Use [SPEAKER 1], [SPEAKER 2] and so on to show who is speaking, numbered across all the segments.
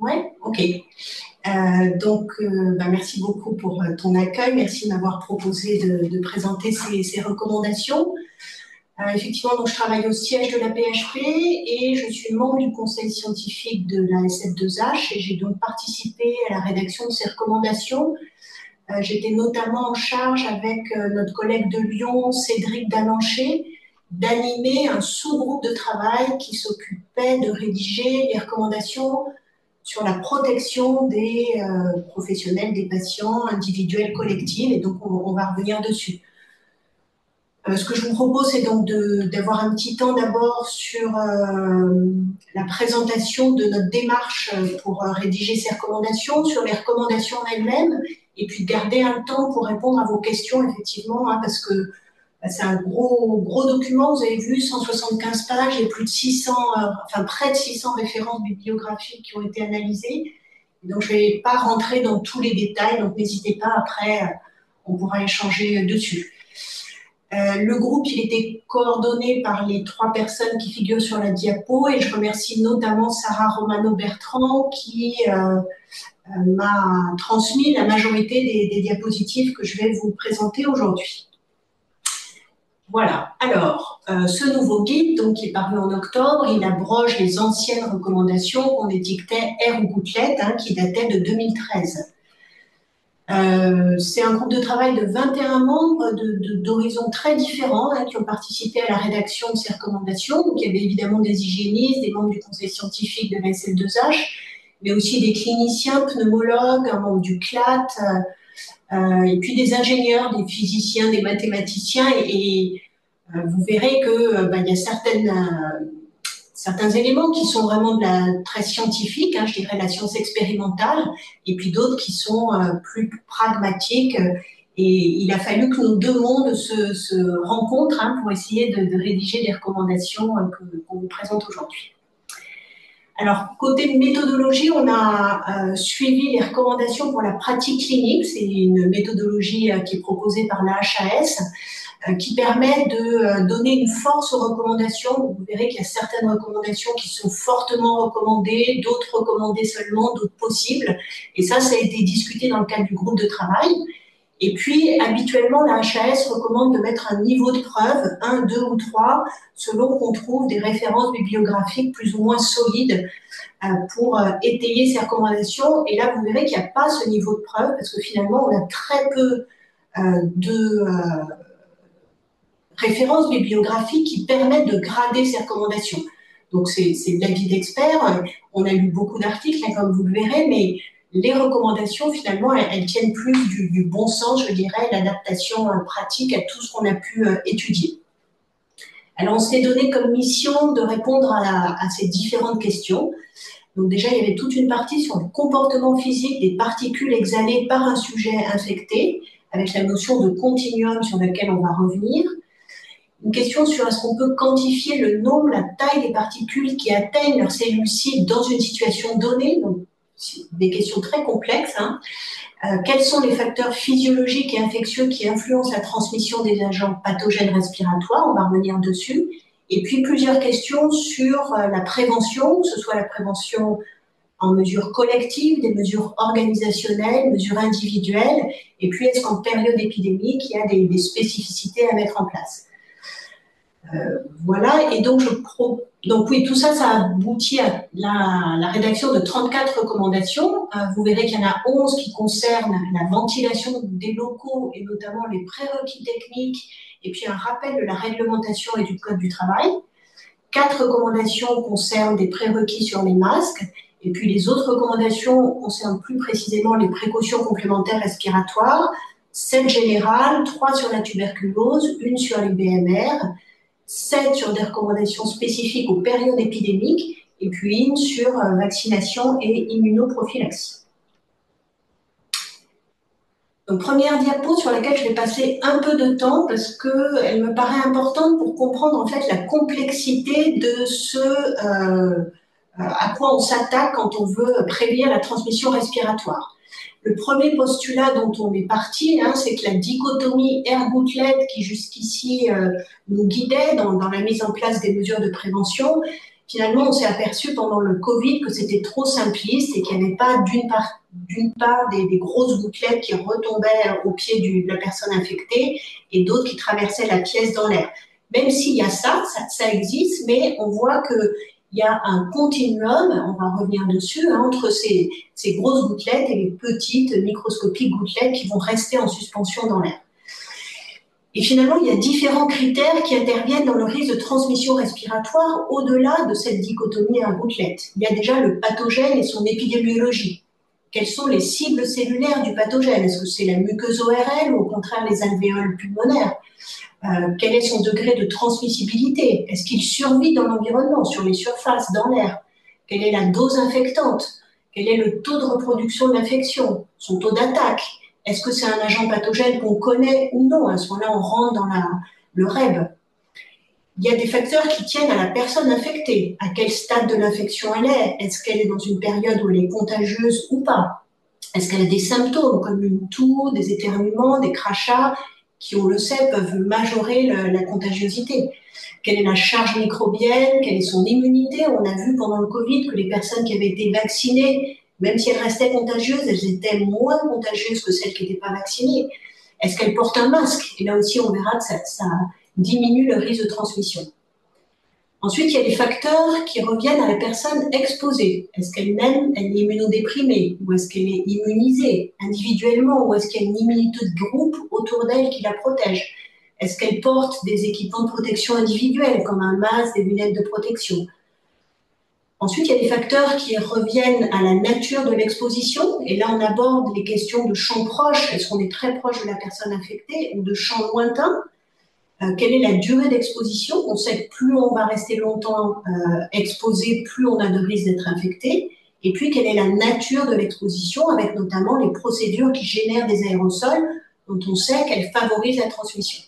[SPEAKER 1] Ouais, ok. Merci beaucoup pour ton accueil. Merci de m'avoir proposé de présenter ces recommandations. Effectivement, donc, je travaille au siège de la PHP et je suis membre du conseil scientifique de la SF2H et j'ai donc participé à la rédaction de ces recommandations. J'étais notamment en charge avec notre collègue de Lyon, Cédric Dalanché, d'animer un sous-groupe de travail qui s'occupait de rédiger les recommandations sur la protection des professionnels, des patients, individuels, collectifs, et donc on va revenir dessus. Ce que je vous propose, c'est donc d'avoir un petit temps d'abord sur la présentation de notre démarche pour rédiger ces recommandations, sur les recommandations elles-mêmes, et puis garder un temps pour répondre à vos questions, effectivement, hein, parce que c'est un gros document, vous avez vu, 175 pages et plus de 600, près de 600 références bibliographiques qui ont été analysées. Et donc, je ne vais pas rentrer dans tous les détails, donc n'hésitez pas, après, on pourra échanger dessus. Le groupe, il était coordonné par les 3 personnes qui figurent sur la diapo et je remercie notamment Sarah Romano-Bertrand qui m'a transmis la majorité des diapositives que je vais vous présenter aujourd'hui. Voilà. Alors, ce nouveau guide, donc, qui est paru en octobre, il abroge les anciennes recommandations qu'on étiquetait R ou gouttelette, hein, qui dataient de 2013. C'est un groupe de travail de 21 membres d'horizons très différents hein, qui ont participé à la rédaction de ces recommandations. Donc, il y avait évidemment des hygiénistes, des membres du conseil scientifique de la SF2H, mais aussi des cliniciens, pneumologues, un membre du CLAT, et puis des ingénieurs, des physiciens, des mathématiciens. Et vous verrez qu'il y a certains éléments qui sont vraiment très scientifiques, hein, je dirais la science expérimentale, et puis d'autres qui sont plus pragmatiques. Et il a fallu que nos deux mondes se rencontrent hein, pour essayer de rédiger les recommandations qu'on vous présente aujourd'hui. Alors, côté méthodologie, on a suivi les recommandations pour la pratique clinique. C'est une méthodologie qui est proposée par la HAS, qui permet de donner une force aux recommandations. Vous verrez qu'il y a certaines recommandations qui sont fortement recommandées, d'autres recommandées seulement, d'autres possibles. Et ça a été discuté dans le cadre du groupe de travail. Et puis, habituellement, la HAS recommande de mettre un niveau de preuve, 1, 2 ou 3, selon qu'on trouve des références bibliographiques plus ou moins solides pour étayer ces recommandations. Et là, vous verrez qu'il n'y a pas ce niveau de preuve parce que finalement, on a très peu de références bibliographiques qui permettent de grader ces recommandations. Donc, c'est de l'avis d'experts. On a lu beaucoup d'articles, hein, comme vous le verrez, mais les recommandations, finalement, elles tiennent plus du bon sens, je dirais, l'adaptation pratique à tout ce qu'on a pu étudier. Alors, on s'est donné comme mission de répondre à ces différentes questions. Donc, déjà, il y avait toute une partie sur le comportement physique des particules exhalées par un sujet infecté, avec la notion de continuum sur laquelle on va revenir. Une question sur est-ce qu'on peut quantifier le nombre, la taille des particules qui atteignent leurs cellules cibles dans une situation donnée, donc des questions très complexes. Hein. Quels sont les facteurs physiologiques et infectieux qui influencent la transmission des agents pathogènes respiratoires? On va revenir dessus. Et puis plusieurs questions sur la prévention, que ce soit la prévention en mesures collectives, des mesures organisationnelles, mesures individuelles. Et puis est-ce qu'en période épidémique, il y a des spécificités à mettre en place? Voilà, et donc oui, tout ça, ça aboutit à la rédaction de 34 recommandations. Vous verrez qu'il y en a 11 qui concernent la ventilation des locaux et notamment les prérequis techniques et puis un rappel de la réglementation et du code du travail. 4 recommandations concernent des prérequis sur les masques et puis les autres recommandations concernent plus précisément les précautions complémentaires respiratoires, 7 générales, 3 sur la tuberculose, 1 sur les BMR, 7 sur des recommandations spécifiques aux périodes épidémiques et puis 1 sur vaccination et immunoprophylaxie. Donc, première diapo sur laquelle je vais passer un peu de temps parce qu'elle me paraît importante pour comprendre en fait la complexité de à quoi on s'attaque quand on veut prévenir la transmission respiratoire. Le premier postulat dont on est parti, hein, c'est que la dichotomie air-gouttelette qui jusqu'ici nous guidait dans la mise en place des mesures de prévention, Finalement, on s'est aperçu pendant le Covid que c'était trop simpliste et qu'il n'y avait pas d'une part des grosses gouttelettes qui retombaient au pied de la personne infectée et d'autres qui traversaient la pièce dans l'air. Même s'il y a ça existe, mais on voit qu'il y a un continuum, on va revenir dessus, hein, entre ces grosses gouttelettes et les petites microscopiques gouttelettes qui vont rester en suspension dans l'air. Et finalement, il y a différents critères qui interviennent dans le risque de transmission respiratoire au-delà de cette dichotomie à gouttelettes. Il y a déjà le pathogène et son épidémiologie. Quelles sont les cibles cellulaires du pathogène? Est-ce que c'est la muqueuse ORL ou au contraire les alvéoles pulmonaires? Quel est son degré de transmissibilité? Est-ce qu'il survit dans l'environnement, sur les surfaces, dans l'air? Quelle est la dose infectante? Quel est le taux de reproduction de l'infection? Son taux d'attaque? Est-ce que c'est un agent pathogène qu'on connaît ou non? À ce moment-là, on rentre dans le REB. Il y a des facteurs qui tiennent à la personne infectée. À quel stade de l'infection elle est? Est-ce qu'elle est dans une période où elle est contagieuse ou pas? Est-ce qu'elle a des symptômes comme une toux, des éternuements, des crachats qui, on le sait, peuvent majorer la contagiosité? Quelle est la charge microbienne? Quelle est son immunité? On a vu pendant le Covid que les personnes qui avaient été vaccinées, même si elles restaient contagieuses, elles étaient moins contagieuses que celles qui n'étaient pas vaccinées. Est-ce qu'elles portent un masque? Et là aussi, on verra que ça diminue le risque de transmission. Ensuite, il y a des facteurs qui reviennent à la personne exposée. Est-ce qu'elle-même, elle est immunodéprimée? Ou est-ce qu'elle est immunisée individuellement? Ou est-ce qu'il y a une immunité de groupe autour d'elle qui la protège? Est-ce qu'elle porte des équipements de protection individuels, comme un masque, des lunettes de protection? Ensuite, il y a des facteurs qui reviennent à la nature de l'exposition. Et là, on aborde les questions de champs proches. Est-ce qu'on est très proche de la personne infectée ou de champs lointains? Quelle est la durée d'exposition? On sait que plus on va rester longtemps exposé, plus on a de risque d'être infecté. Et puis, quelle est la nature de l'exposition, avec notamment les procédures qui génèrent des aérosols, dont on sait qu'elles favorisent la transmission.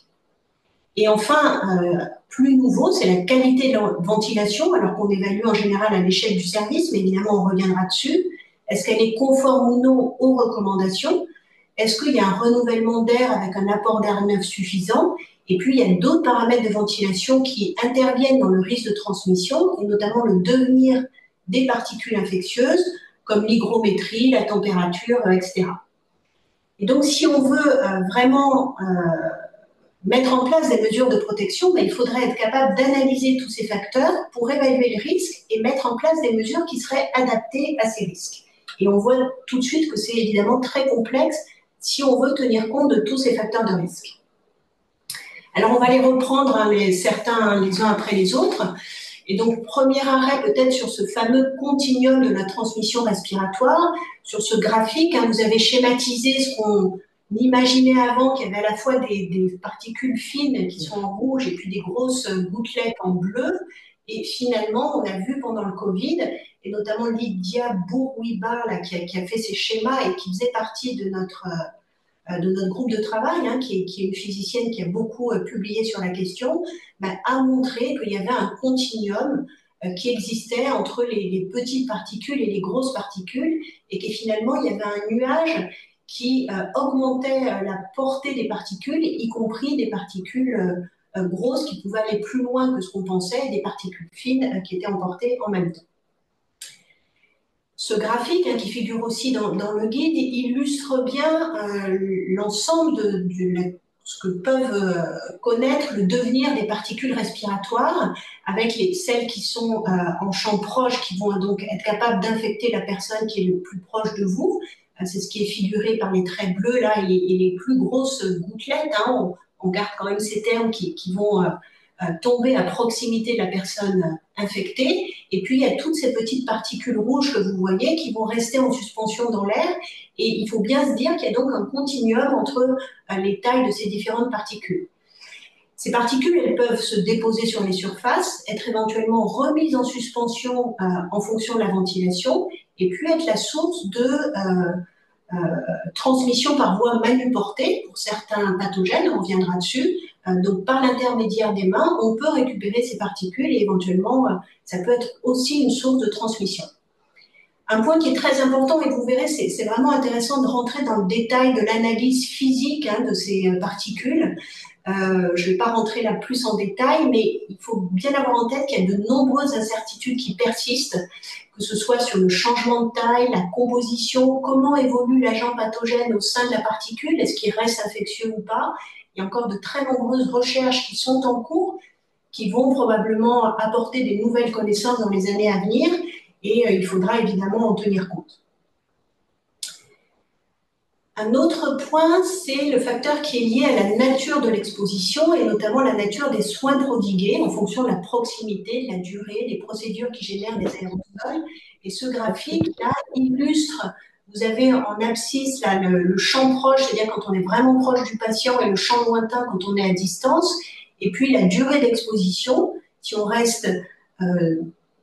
[SPEAKER 1] Et enfin, plus nouveau, c'est la qualité de la ventilation, alors qu'on évalue en général à l'échelle du service, mais évidemment, on reviendra dessus. Est-ce qu'elle est conforme ou non aux recommandations? Est-ce qu'il y a un renouvellement d'air avec un apport d'air neuf suffisant? Et puis, il y a d'autres paramètres de ventilation qui interviennent dans le risque de transmission, et notamment le devenir des particules infectieuses, comme l'hygrométrie, la température, etc. Et donc, si on veut vraiment mettre en place des mesures de protection, il faudrait être capable d'analyser tous ces facteurs pour évaluer le risque et mettre en place des mesures qui seraient adaptées à ces risques. Et on voit tout de suite que c'est évidemment très complexe si on veut tenir compte de tous ces facteurs de risque. Alors, on va les reprendre certains les uns après les autres. Et donc, premier arrêt peut-être sur ce fameux continuum de la transmission respiratoire. Sur ce graphique, vous avez schématisé ce qu'on imaginait avant, qu'il y avait à la fois des particules fines qui sont en rouge et puis des grosses gouttelettes en bleu. Et finalement, on a vu pendant le Covid, et notamment Lydia Bourguiba qui a fait ces schémas et qui faisait partie de notre groupe de travail, qui est une physicienne qui a beaucoup publié sur la question, a montré qu'il y avait un continuum qui existait entre les petites particules et les grosses particules, et que finalement, il y avait un nuage qui augmentait la portée des particules, y compris des particules grosses qui pouvaient aller plus loin que ce qu'on pensait, et des particules fines qui étaient emportées en même temps. Ce graphique, qui figure aussi dans le guide, illustre bien l'ensemble de ce que peuvent connaître le devenir des particules respiratoires, avec celles qui sont en champ proche, qui vont donc être capables d'infecter la personne qui est le plus proche de vous. C'est ce qui est figuré par les traits bleus là, et les plus grosses gouttelettes. On garde quand même ces termes qui vont tomber à proximité de la personne infectée. Et puis, il y a toutes ces petites particules rouges que vous voyez qui vont rester en suspension dans l'air. Et il faut bien se dire qu'il y a donc un continuum entre les tailles de ces différentes particules. Ces particules, elles peuvent se déposer sur les surfaces, être éventuellement remises en suspension en fonction de la ventilation, et puis être la source de transmission par voie manuportée pour certains pathogènes, on reviendra dessus. Donc, par l'intermédiaire des mains, on peut récupérer ces particules et éventuellement, ça peut être aussi une source de transmission. Un point qui est très important, et vous verrez, c'est vraiment intéressant de rentrer dans le détail de l'analyse physique de ces particules. Je ne vais pas rentrer là plus en détail, mais il faut bien avoir en tête qu'il y a de nombreuses incertitudes qui persistent, que ce soit sur le changement de taille, la composition, comment évolue l'agent pathogène au sein de la particule, est-ce qu'il reste infectieux ou pas. Il y a encore de très nombreuses recherches qui sont en cours, qui vont probablement apporter des nouvelles connaissances dans les années à venir, et il faudra évidemment en tenir compte. Un autre point, c'est le facteur qui est lié à la nature de l'exposition et notamment la nature des soins prodigués en fonction de la proximité, de la durée, des procédures qui génèrent des aérosols. Et ce graphique-là illustre, vous avez en abscisse là, le champ proche, c'est-à-dire quand on est vraiment proche du patient, et le champ lointain quand on est à distance, et puis la durée d'exposition, si on reste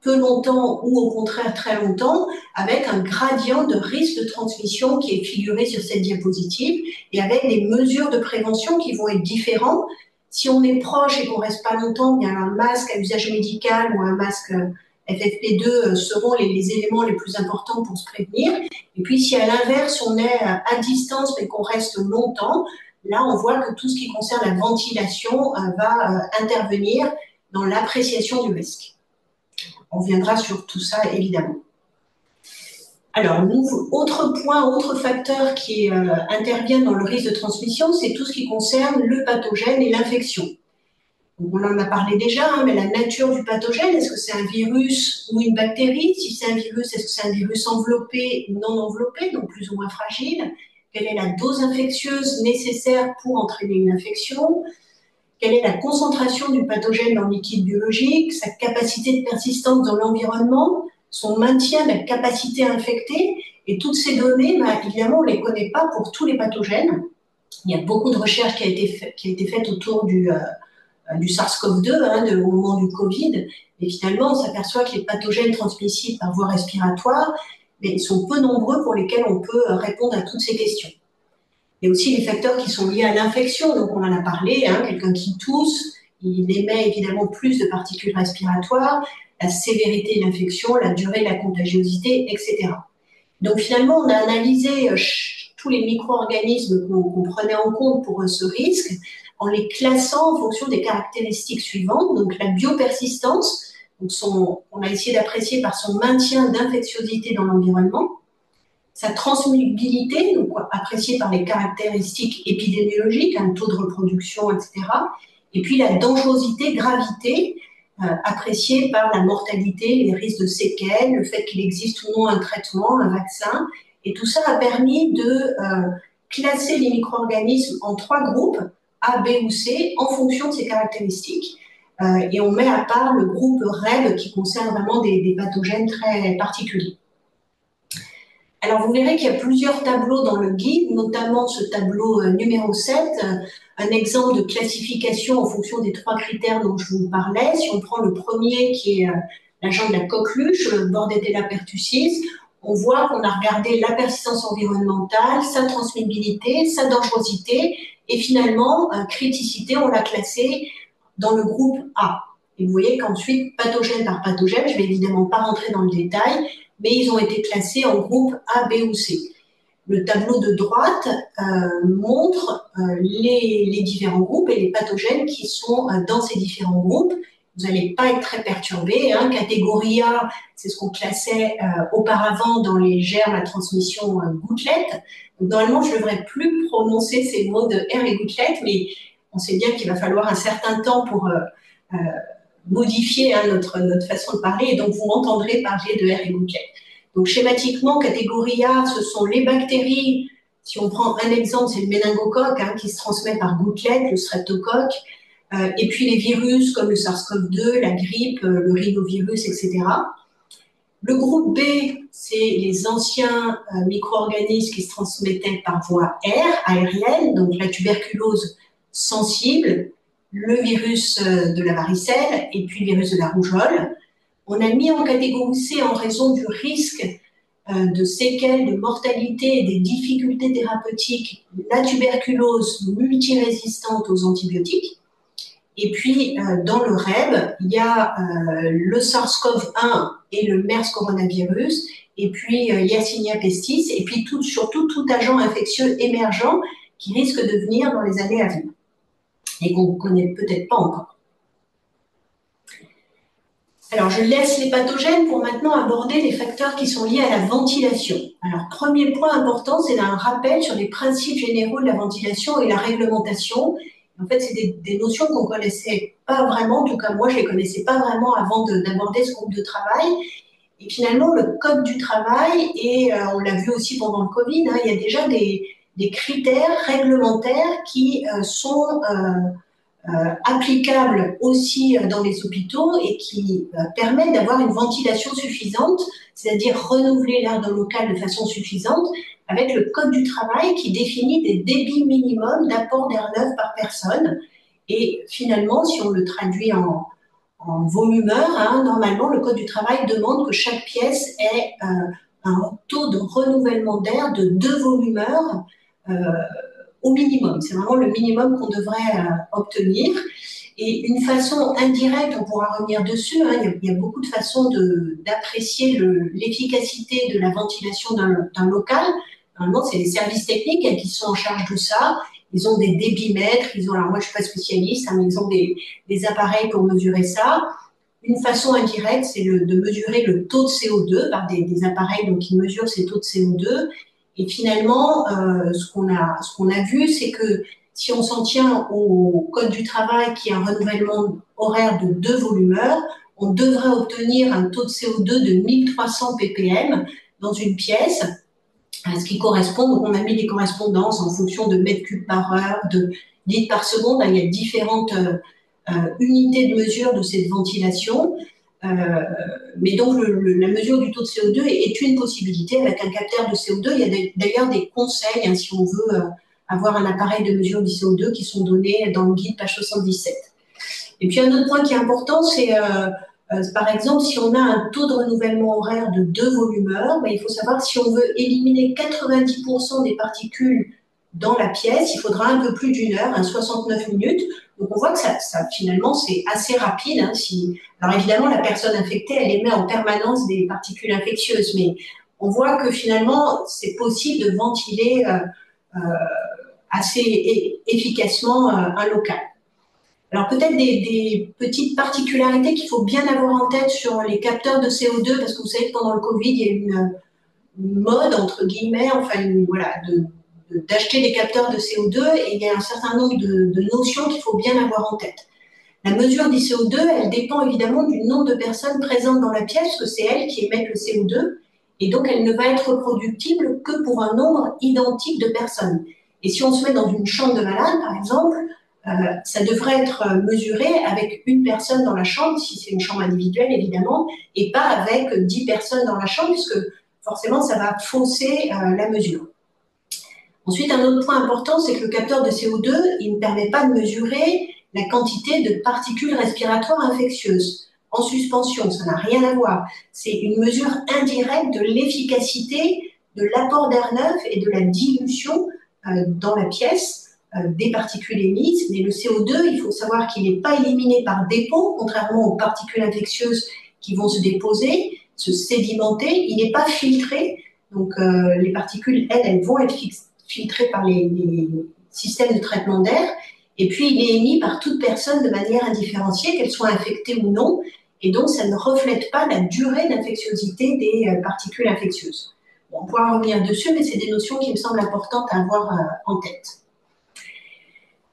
[SPEAKER 1] peu longtemps ou au contraire très longtemps, avec un gradient de risque de transmission qui est figuré sur cette diapositive et avec des mesures de prévention qui vont être différentes. Si on est proche et qu'on reste pas longtemps, bien un masque à usage médical ou un masque FFP2 seront les éléments les plus importants pour se prévenir. Et puis si à l'inverse, on est à distance mais qu'on reste longtemps, là on voit que tout ce qui concerne la ventilation va intervenir dans l'appréciation du risque. On viendra sur tout ça, évidemment. Alors, autre point, autre facteur qui intervient dans le risque de transmission, c'est tout ce qui concerne le pathogène et l'infection. On en a parlé déjà, mais la nature du pathogène, est-ce que c'est un virus ou une bactérie? Si c'est un virus, est-ce que c'est un virus enveloppé ou non enveloppé, donc plus ou moins fragile? Quelle est la dose infectieuse nécessaire pour entraîner une infection? Quelle est la concentration du pathogène dans le liquide biologique, sa capacité de persistance dans l'environnement, son maintien de la capacité à infecter? Et toutes ces données, évidemment, on ne les connaît pas pour tous les pathogènes. Il y a beaucoup de recherches qui a été faite autour du SARS-CoV-2 au moment du Covid. Et finalement, on s'aperçoit que les pathogènes transmissibles par voie respiratoire sont peu nombreux pour lesquels on peut répondre à toutes ces questions. Il y a aussi les facteurs qui sont liés à l'infection, donc on en a parlé, quelqu'un qui tousse, il émet évidemment plus de particules respiratoires, la sévérité de l'infection, la durée de la contagiosité, etc. Donc finalement, on a analysé tous les micro-organismes qu'on prenait en compte pour ce risque en les classant en fonction des caractéristiques suivantes. Donc la biopersistance, on a essayé d'apprécier par son maintien d'infectiosité dans l'environnement, sa transmissibilité, donc appréciée par les caractéristiques épidémiologiques, un taux de reproduction, etc. Et puis la dangerosité, gravité, appréciée par la mortalité, les risques de séquelles, le fait qu'il existe ou non un traitement, un vaccin. Et tout ça a permis de classer les micro-organismes en 3 groupes, A, B ou C, en fonction de ces caractéristiques. Et on met à part le groupe REB qui concerne vraiment des pathogènes très particuliers. Alors, vous verrez qu'il y a plusieurs tableaux dans le guide, notamment ce tableau numéro 7, un exemple de classification en fonction des 3 critères dont je vous parlais. Si on prend le premier qui est l'agent de la coqueluche, Bordetella pertussis, on voit qu'on a regardé la persistance environnementale, sa transmissibilité, sa dangerosité, et finalement, criticité, on l'a classé dans le groupe A. Et vous voyez qu'ensuite, pathogène par pathogène, je ne vais évidemment pas rentrer dans le détail, mais ils ont été classés en groupe A, B ou C. Le tableau de droite montre les différents groupes et les pathogènes qui sont dans ces différents groupes. Vous n'allez pas être très perturbé. Catégorie A, c'est ce qu'on classait auparavant dans les germes à transmission gouttelette. Donc, normalement, je ne devrais plus prononcer ces mots de R et gouttelette, mais on sait bien qu'il va falloir un certain temps pour modifier notre façon de parler, et donc vous m'entendrez parler de R et gouttelette. Donc schématiquement, catégorie A, ce sont les bactéries. Si on prend un exemple, c'est le méningocoque qui se transmet par gouttelette, le streptocoque, et puis les virus comme le SARS-CoV-2, la grippe, le rhinovirus, etc. Le groupe B, c'est les anciens micro-organismes qui se transmettaient par voie aérienne, donc la tuberculose sensible, le virus de la varicelle et puis le virus de la rougeole. On a mis en catégorie C en raison du risque de séquelles, de mortalité et des difficultés thérapeutiques, la tuberculose multirésistante aux antibiotiques. Et puis, dans le REB, il y a le SARS-CoV-1 et le MERS coronavirus, et puis Yersinia pestis, et puis surtout tout agent infectieux émergent qui risque de venir dans les années à venir. et qu'on ne connaît peut-être pas encore. Alors, je laisse les pathogènes pour maintenant aborder les facteurs qui sont liés à la ventilation. Alors, premier point important, c'est un rappel sur les principes généraux de la ventilation et la réglementation. En fait, c'est des notions qu'on connaissait pas vraiment, en tout cas moi, je les connaissais pas vraiment avant d'aborder ce groupe de travail. Et finalement, le code du travail, et on l'a vu aussi pendant le Covid, hein, il y a déjà des critères réglementaires qui sont applicables aussi dans les hôpitaux et qui permettent d'avoir une ventilation suffisante, c'est-à-dire renouveler l'air local de façon suffisante, avec le code du travail qui définit des débits minimums d'apport d'air neuf par personne. Et finalement, si on le traduit en volumeur, hein, normalement, le code du travail demande que chaque pièce ait un taux de renouvellement d'air de 2 volumeurs au minimum. C'est vraiment le minimum qu'on devrait obtenir. Et une façon indirecte, on pourra revenir dessus, hein, il y a beaucoup de façons d'apprécier l'efficacité de la ventilation d'un local. Normalement, c'est les services techniques qui sont en charge de ça. Ils ont des débitmètres, alors moi je suis pas spécialiste, hein, mais ils ont des appareils pour mesurer ça. Une façon indirecte, c'est de mesurer le taux de CO2 par des appareils donc, qui mesurent ces taux de CO2. Et finalement, ce qu'on a vu, c'est que si on s'en tient au code du travail qui est un renouvellement horaire de 2 volumeurs, on devrait obtenir un taux de CO2 de 1300 ppm dans une pièce, ce qui correspond, donc on a mis des correspondances en fonction de mètres cubes par heure, de litres par seconde. Il y a différentes unités de mesure de cette ventilation. Mais donc, la mesure du taux de CO2 est une possibilité avec un capteur de CO2. Il y a d'ailleurs des conseils, hein, si on veut avoir un appareil de mesure du CO2 qui sont donnés dans le guide page 77. Et puis, un autre point qui est important, c'est par exemple, si on a un taux de renouvellement horaire de 2 volumeurs, il faut savoir si on veut éliminer 90% des particules dans la pièce, il faudra un peu plus d'une heure, 69 minutes. Donc on voit que ça finalement, c'est assez rapide. Hein, alors évidemment, la personne infectée, elle émet en permanence des particules infectieuses, mais on voit que finalement, c'est possible de ventiler assez efficacement un local. Alors peut-être des petites particularités qu'il faut bien avoir en tête sur les capteurs de CO2, parce que vous savez que pendant le Covid, il y a eu une mode, entre guillemets, enfin, voilà, d'acheter des capteurs de CO2, et il y a un certain nombre de notions qu'il faut bien avoir en tête. La mesure du CO2, elle dépend évidemment du nombre de personnes présentes dans la pièce, parce que c'est elles qui émettent le CO2, et donc elle ne va être reproductible que pour un nombre identique de personnes. Et si on se met dans une chambre de malade, par exemple, ça devrait être mesuré avec une personne dans la chambre, si c'est une chambre individuelle évidemment, et pas avec 10 personnes dans la chambre, puisque forcément ça va fausser la mesure. Ensuite, un autre point important, c'est que le capteur de CO2, il ne permet pas de mesurer la quantité de particules respiratoires infectieuses en suspension, ça n'a rien à voir. C'est une mesure indirecte de l'efficacité de l'apport d'air neuf et de la dilution dans la pièce des particules émises. Mais le CO2, il faut savoir qu'il n'est pas éliminé par dépôt, contrairement aux particules infectieuses qui vont se déposer, se sédimenter. Il n'est pas filtré. Donc, les particules, elles vont être filtrées par les systèmes de traitement d'air. Et puis, il est émis par toute personne de manière indifférenciée, qu'elle soit infectée ou non. Et donc, ça ne reflète pas la durée d'infectiosité des particules infectieuses. Bon, on pourra revenir dessus, mais c'est des notions qui me semblent importantes à avoir en tête.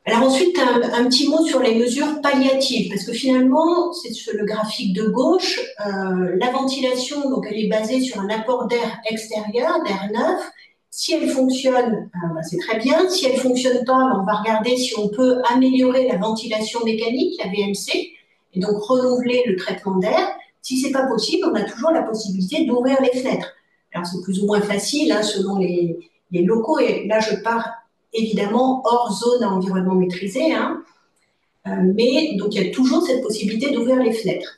[SPEAKER 1] Alors ensuite, un petit mot sur les mesures palliatives, parce que finalement, c'est sur le graphique de gauche, la ventilation, donc elle est basée sur un apport d'air extérieur, d'air neuf. Si elle fonctionne, c'est très bien. Si elle ne fonctionne pas, on va regarder si on peut améliorer la ventilation mécanique, la VMC, et donc renouveler le traitement d'air. Si ce n'est pas possible, on a toujours la possibilité d'ouvrir les fenêtres. Alors c'est plus ou moins facile hein, selon les locaux, et là je pars évidemment hors zone à environnement maîtrisé, hein. Mais donc il y a toujours cette possibilité d'ouvrir les fenêtres.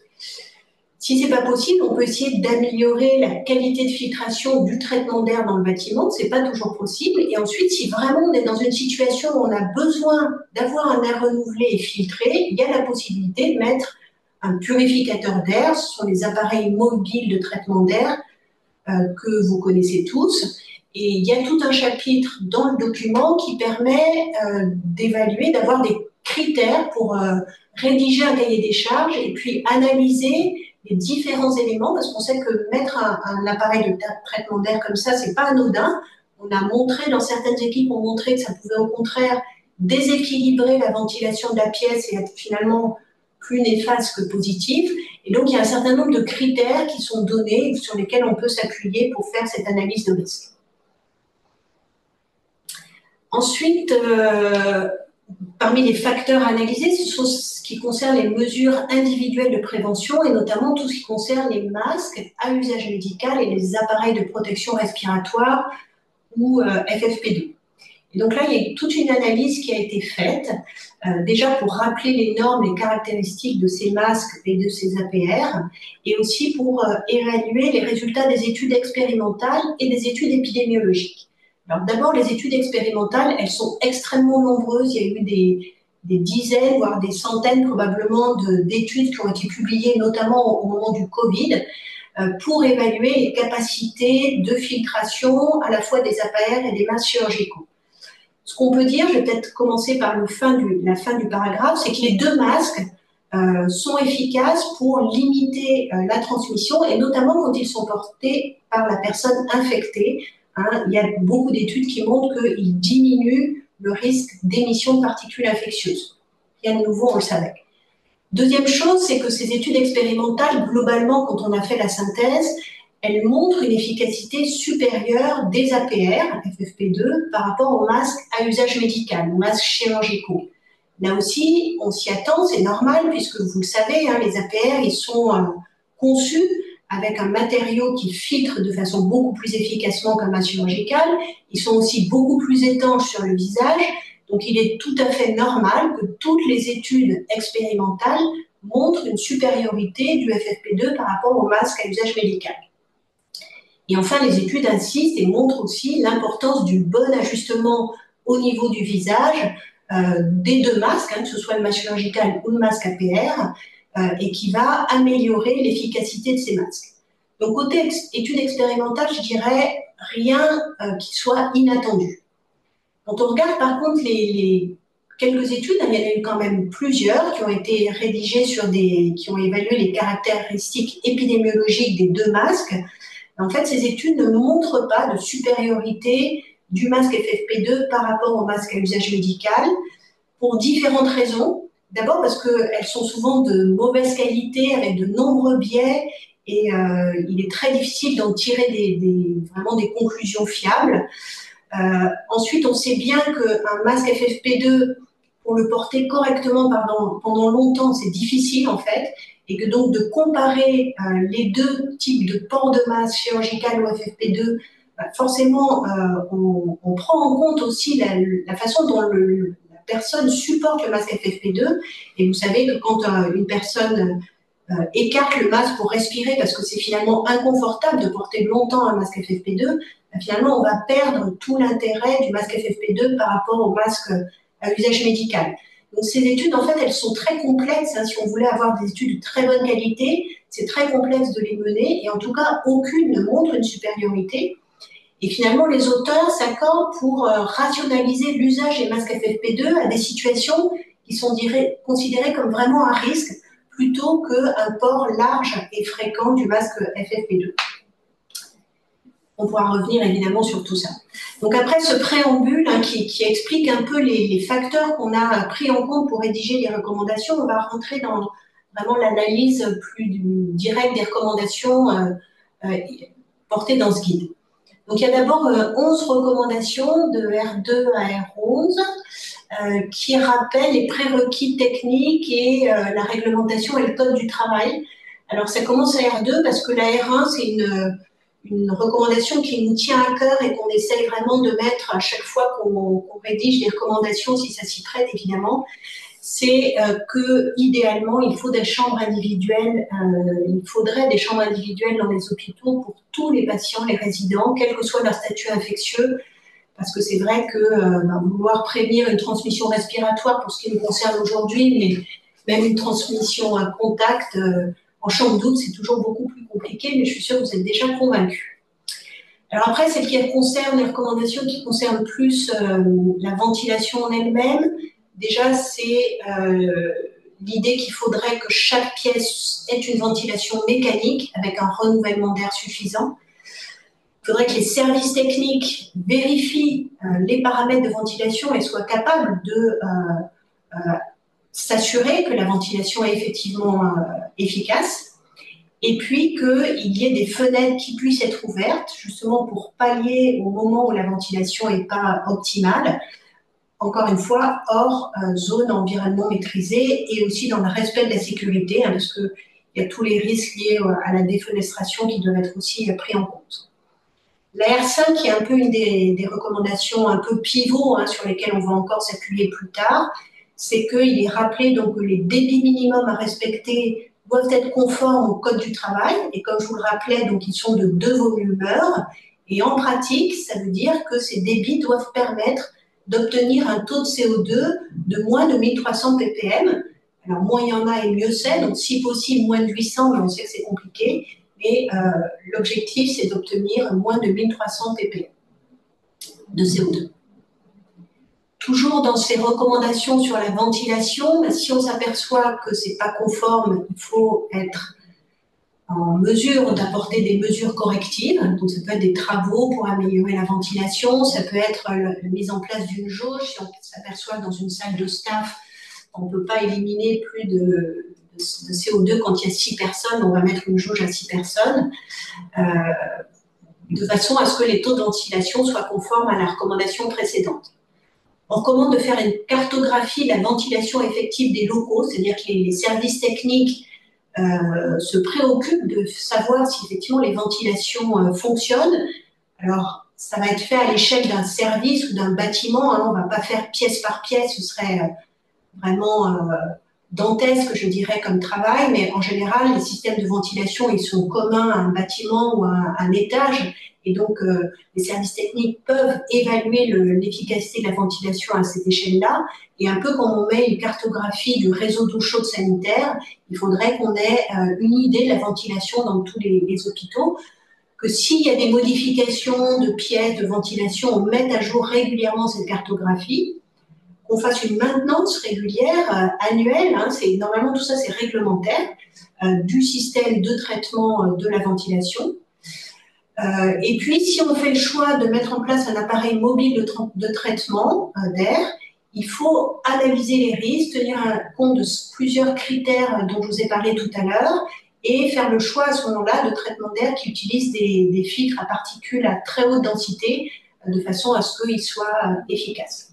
[SPEAKER 1] Si ce n'est pas possible, on peut essayer d'améliorer la qualité de filtration du traitement d'air dans le bâtiment, ce n'est pas toujours possible. Et ensuite, si vraiment on est dans une situation où on a besoin d'avoir un air renouvelé et filtré, il y a la possibilité de mettre un purificateur d'air, ce sont les appareils mobiles de traitement d'air que vous connaissez tous. Et il y a tout un chapitre dans le document qui permet d'évaluer, d'avoir des critères pour rédiger un cahier des charges et puis analyser les différents éléments, parce qu'on sait que mettre un appareil de traitement d'air comme ça, c'est pas anodin. On a montré, dans certaines équipes, on montrait que ça pouvait au contraire déséquilibrer la ventilation de la pièce et être finalement plus néfaste que positif. Et donc, il y a un certain nombre de critères qui sont donnés sur lesquels on peut s'appuyer pour faire cette analyse de risque. Ensuite, parmi les facteurs analysés, ce sont ce qui concerne les mesures individuelles de prévention et notamment tout ce qui concerne les masques à usage médical et les appareils de protection respiratoire ou FFP2. Et donc là, il y a toute une analyse qui a été faite, déjà pour rappeler les normes, les caractéristiques de ces masques et de ces APR, et aussi pour évaluer les résultats des études expérimentales et des études épidémiologiques. Alors d'abord, les études expérimentales, elles sont extrêmement nombreuses. Il y a eu des dizaines, voire des centaines probablement d'études qui ont été publiées, notamment au moment du Covid, pour évaluer les capacités de filtration à la fois des APR et des masques chirurgicaux. Ce qu'on peut dire, je vais peut-être commencer par la fin du paragraphe, c'est que les deux masques sont efficaces pour limiter la transmission et notamment quand ils sont portés par la personne infectée. Il y a beaucoup d'études qui montrent qu'ils diminuent le risque d'émission de particules infectieuses. Rien de nouveau, on le savait. Deuxième chose, c'est que ces études expérimentales, globalement, quand on a fait la synthèse, elles montrent une efficacité supérieure des APR, FFP2, par rapport aux masques à usage médical, aux masques chirurgicaux. Là aussi, on s'y attend, c'est normal, puisque vous le savez, les APR, ils sont conçus avec un matériau qui filtre de façon beaucoup plus efficacement qu'un masque chirurgical. Ils sont aussi beaucoup plus étanches sur le visage. Donc, il est tout à fait normal que toutes les études expérimentales montrent une supériorité du FFP2 par rapport au masque à usage médical. Et enfin, les études insistent et montrent aussi l'importance du bon ajustement au niveau du visage des deux masques, que ce soit le masque chirurgical ou le masque APR, et qui va améliorer l'efficacité de ces masques. Donc, côté études expérimentales, je dirais rien qui soit inattendu. Quand on regarde par contre les quelques études, il y en a eu quand même plusieurs qui ont été rédigées qui ont évalué les caractéristiques épidémiologiques des deux masques. En fait, ces études ne montrent pas de supériorité du masque FFP2 par rapport au masque à usage médical pour différentes raisons. D'abord parce qu'elles sont souvent de mauvaise qualité avec de nombreux biais et il est très difficile d'en tirer vraiment des conclusions fiables. Ensuite, on sait bien qu'un masque FFP2, pour le porter correctement pendant longtemps, c'est difficile en fait, et que donc de comparer les deux types de port de masque chirurgical ou FFP2, forcément, on prend en compte aussi la façon dont la personne supporte le masque FFP2, et vous savez que quand une personne écarte le masque pour respirer parce que c'est finalement inconfortable de porter longtemps un masque FFP2, finalement, on va perdre tout l'intérêt du masque FFP2 par rapport au masque à usage médical. Donc, ces études, en fait, elles sont très complexes. Si on voulait avoir des études de très bonne qualité, c'est très complexe de les mener. Et en tout cas, aucune ne montre une supériorité. Et finalement, les auteurs s'accordent pour rationaliser l'usage des masques FFP2 à des situations qui sont considérées comme vraiment à risque, plutôt qu'un port large et fréquent du masque FFP2. On pourra revenir évidemment sur tout ça. Donc après ce préambule qui explique un peu les facteurs qu'on a pris en compte pour rédiger les recommandations, on va rentrer dans vraiment l'analyse plus directe des recommandations portées dans ce guide. Donc il y a d'abord 11 recommandations de R2 à R11 qui rappellent les prérequis techniques et la réglementation et le code du travail. Alors ça commence à R2 parce que la R1 c'est une recommandation qui nous tient à cœur et qu'on essaye vraiment de mettre à chaque fois qu'on rédige des recommandations, si ça s'y prête évidemment, c'est que idéalement il faut des chambres individuelles, il faudrait des chambres individuelles dans les hôpitaux pour tous les patients, les résidents, quel que soit leur statut infectieux, parce que c'est vrai que vouloir prévenir une transmission respiratoire pour ce qui nous concerne aujourd'hui, mais même une transmission à contact en chambre d'hôte, c'est toujours beaucoup plus compliqué, mais je suis sûre que vous êtes déjà convaincus. Alors après, celles qui concernent les recommandations qui concernent plus la ventilation en elle-même, Déjà, c'est l'idée qu'il faudrait que chaque pièce ait une ventilation mécanique avec un renouvellement d'air suffisant. Il faudrait que les services techniques vérifient les paramètres de ventilation et soient capables de s'assurer que la ventilation est effectivement efficace. Et puis qu'il y ait des fenêtres qui puissent être ouvertes, justement pour pallier au moment où la ventilation n'est pas optimale, encore une fois, hors zone environnement maîtrisée et aussi dans le respect de la sécurité, hein, parce qu'il y a tous les risques liés à la défenestration qui doivent être aussi pris en compte. La R5 qui est un peu une des recommandations un peu pivot, hein, sur lesquelles on va encore s'appuyer plus tard, c'est qu'il est rappelé donc, que les débits minimums à respecter doivent être conformes au code du travail, et comme je vous le rappelais, donc ils sont de 2 volumes-heure, et en pratique, ça veut dire que ces débits doivent permettre d'obtenir un taux de CO2 de moins de 1300 ppm. Alors, moins il y en a et mieux c'est, donc si possible, moins de 800, mais on sait que c'est compliqué, et l'objectif, c'est d'obtenir moins de 1300 ppm de CO2. Toujours dans ces recommandations sur la ventilation, si on s'aperçoit que ce n'est pas conforme, il faut être en mesure d'apporter des mesures correctives. Donc, ça peut être des travaux pour améliorer la ventilation, ça peut être la mise en place d'une jauge. Si on s'aperçoit que dans une salle de staff, on ne peut pas éliminer plus de CO2 quand il y a 6 personnes, on va mettre une jauge à 6 personnes, de façon à ce que les taux de ventilation soient conformes à la recommandation précédente. On recommande de faire une cartographie de la ventilation effective des locaux, c'est-à-dire que les services techniques se préoccupent de savoir si effectivement les ventilations fonctionnent. Alors, ça va être fait à l'échelle d'un service ou d'un bâtiment, hein, on ne va pas faire pièce par pièce, ce serait vraiment dantesque, je dirais, comme travail, mais en général, les systèmes de ventilation, ils sont communs à un bâtiment ou à un étage, et donc les services techniques peuvent évaluer l'efficacité de la ventilation à cette échelle-là, et un peu comme on met une cartographie du réseau d'eau chaude sanitaire, il faudrait qu'on ait une idée de la ventilation dans tous les hôpitaux, que s'il y a des modifications de pièces, de ventilation, on mette à jour régulièrement cette cartographie, qu'on fasse une maintenance régulière, annuelle, hein, normalement tout ça c'est réglementaire, du système de traitement de la ventilation. Et puis si on fait le choix de mettre en place un appareil mobile de traitement d'air, il faut analyser les risques, tenir compte de plusieurs critères dont je vous ai parlé tout à l'heure, et faire le choix à ce moment-là de traitement d'air qui utilise des filtres à particules à très haute densité, de façon à ce qu'ils soient efficaces.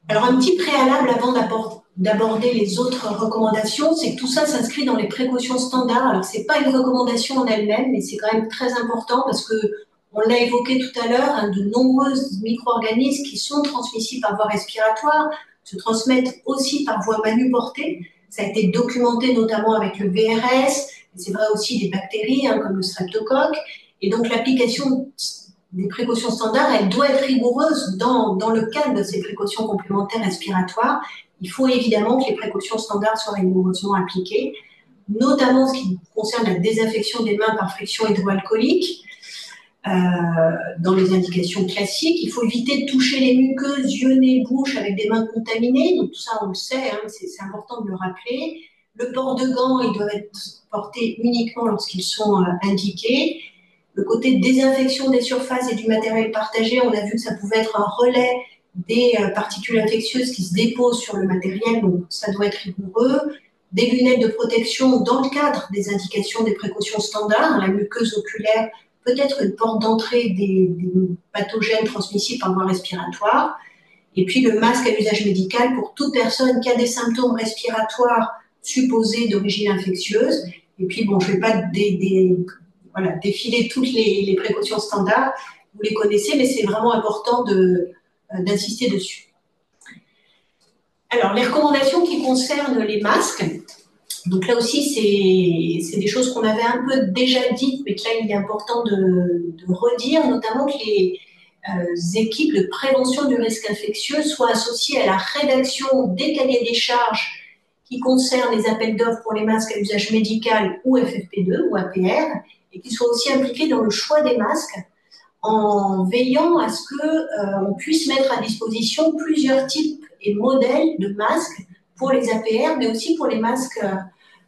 [SPEAKER 1] Alors, un petit préalable avant d'aborder les autres recommandations, c'est que tout ça s'inscrit dans les précautions standards. Alors, ce n'est pas une recommandation en elle-même, mais c'est quand même très important parce que, on l'a évoqué tout à l'heure, hein, de nombreux micro-organismes qui sont transmissibles par voie respiratoire se transmettent aussi par voie manuportée. Ça a été documenté notamment avec le VRS, c'est vrai aussi des bactéries, hein, comme le streptocoque. Et donc, l'application des précautions standards, elle doit être rigoureuse dans le cadre de ces précautions complémentaires respiratoires. Il faut évidemment que les précautions standards soient rigoureusement appliquées, notamment ce qui concerne la désinfection des mains par friction hydroalcoolique. Dans les indications classiques, il faut éviter de toucher les muqueuses, yeux, nez, bouche avec des mains contaminées. Donc tout ça, on le sait, hein, c'est important de le rappeler. Le port de gants, ils doivent être portés uniquement lorsqu'ils sont indiqués. Le côté désinfection des surfaces et du matériel partagé, on a vu que ça pouvait être un relais des particules infectieuses qui se déposent sur le matériel, donc ça doit être rigoureux. Des lunettes de protection dans le cadre des indications des précautions standards. La muqueuse oculaire peut être une porte d'entrée des pathogènes transmissibles par voie respiratoire. Et puis le masque à usage médical pour toute personne qui a des symptômes respiratoires supposés d'origine infectieuse. Et puis bon, je ne vais pas défiler toutes les précautions standards, vous les connaissez, mais c'est vraiment important d'insister dessus. Alors, les recommandations qui concernent les masques, donc là aussi, c'est des choses qu'on avait un peu déjà dites, mais que là, il est important de redire, notamment que les équipes de prévention du risque infectieux soient associées à la rédaction des cahiers des charges qui concernent les appels d'offres pour les masques à usage médical ou FFP2 ou APR, et qui soient aussi impliqués dans le choix des masques en veillant à ce que on puisse mettre à disposition plusieurs types et modèles de masques pour les APR, mais aussi pour les masques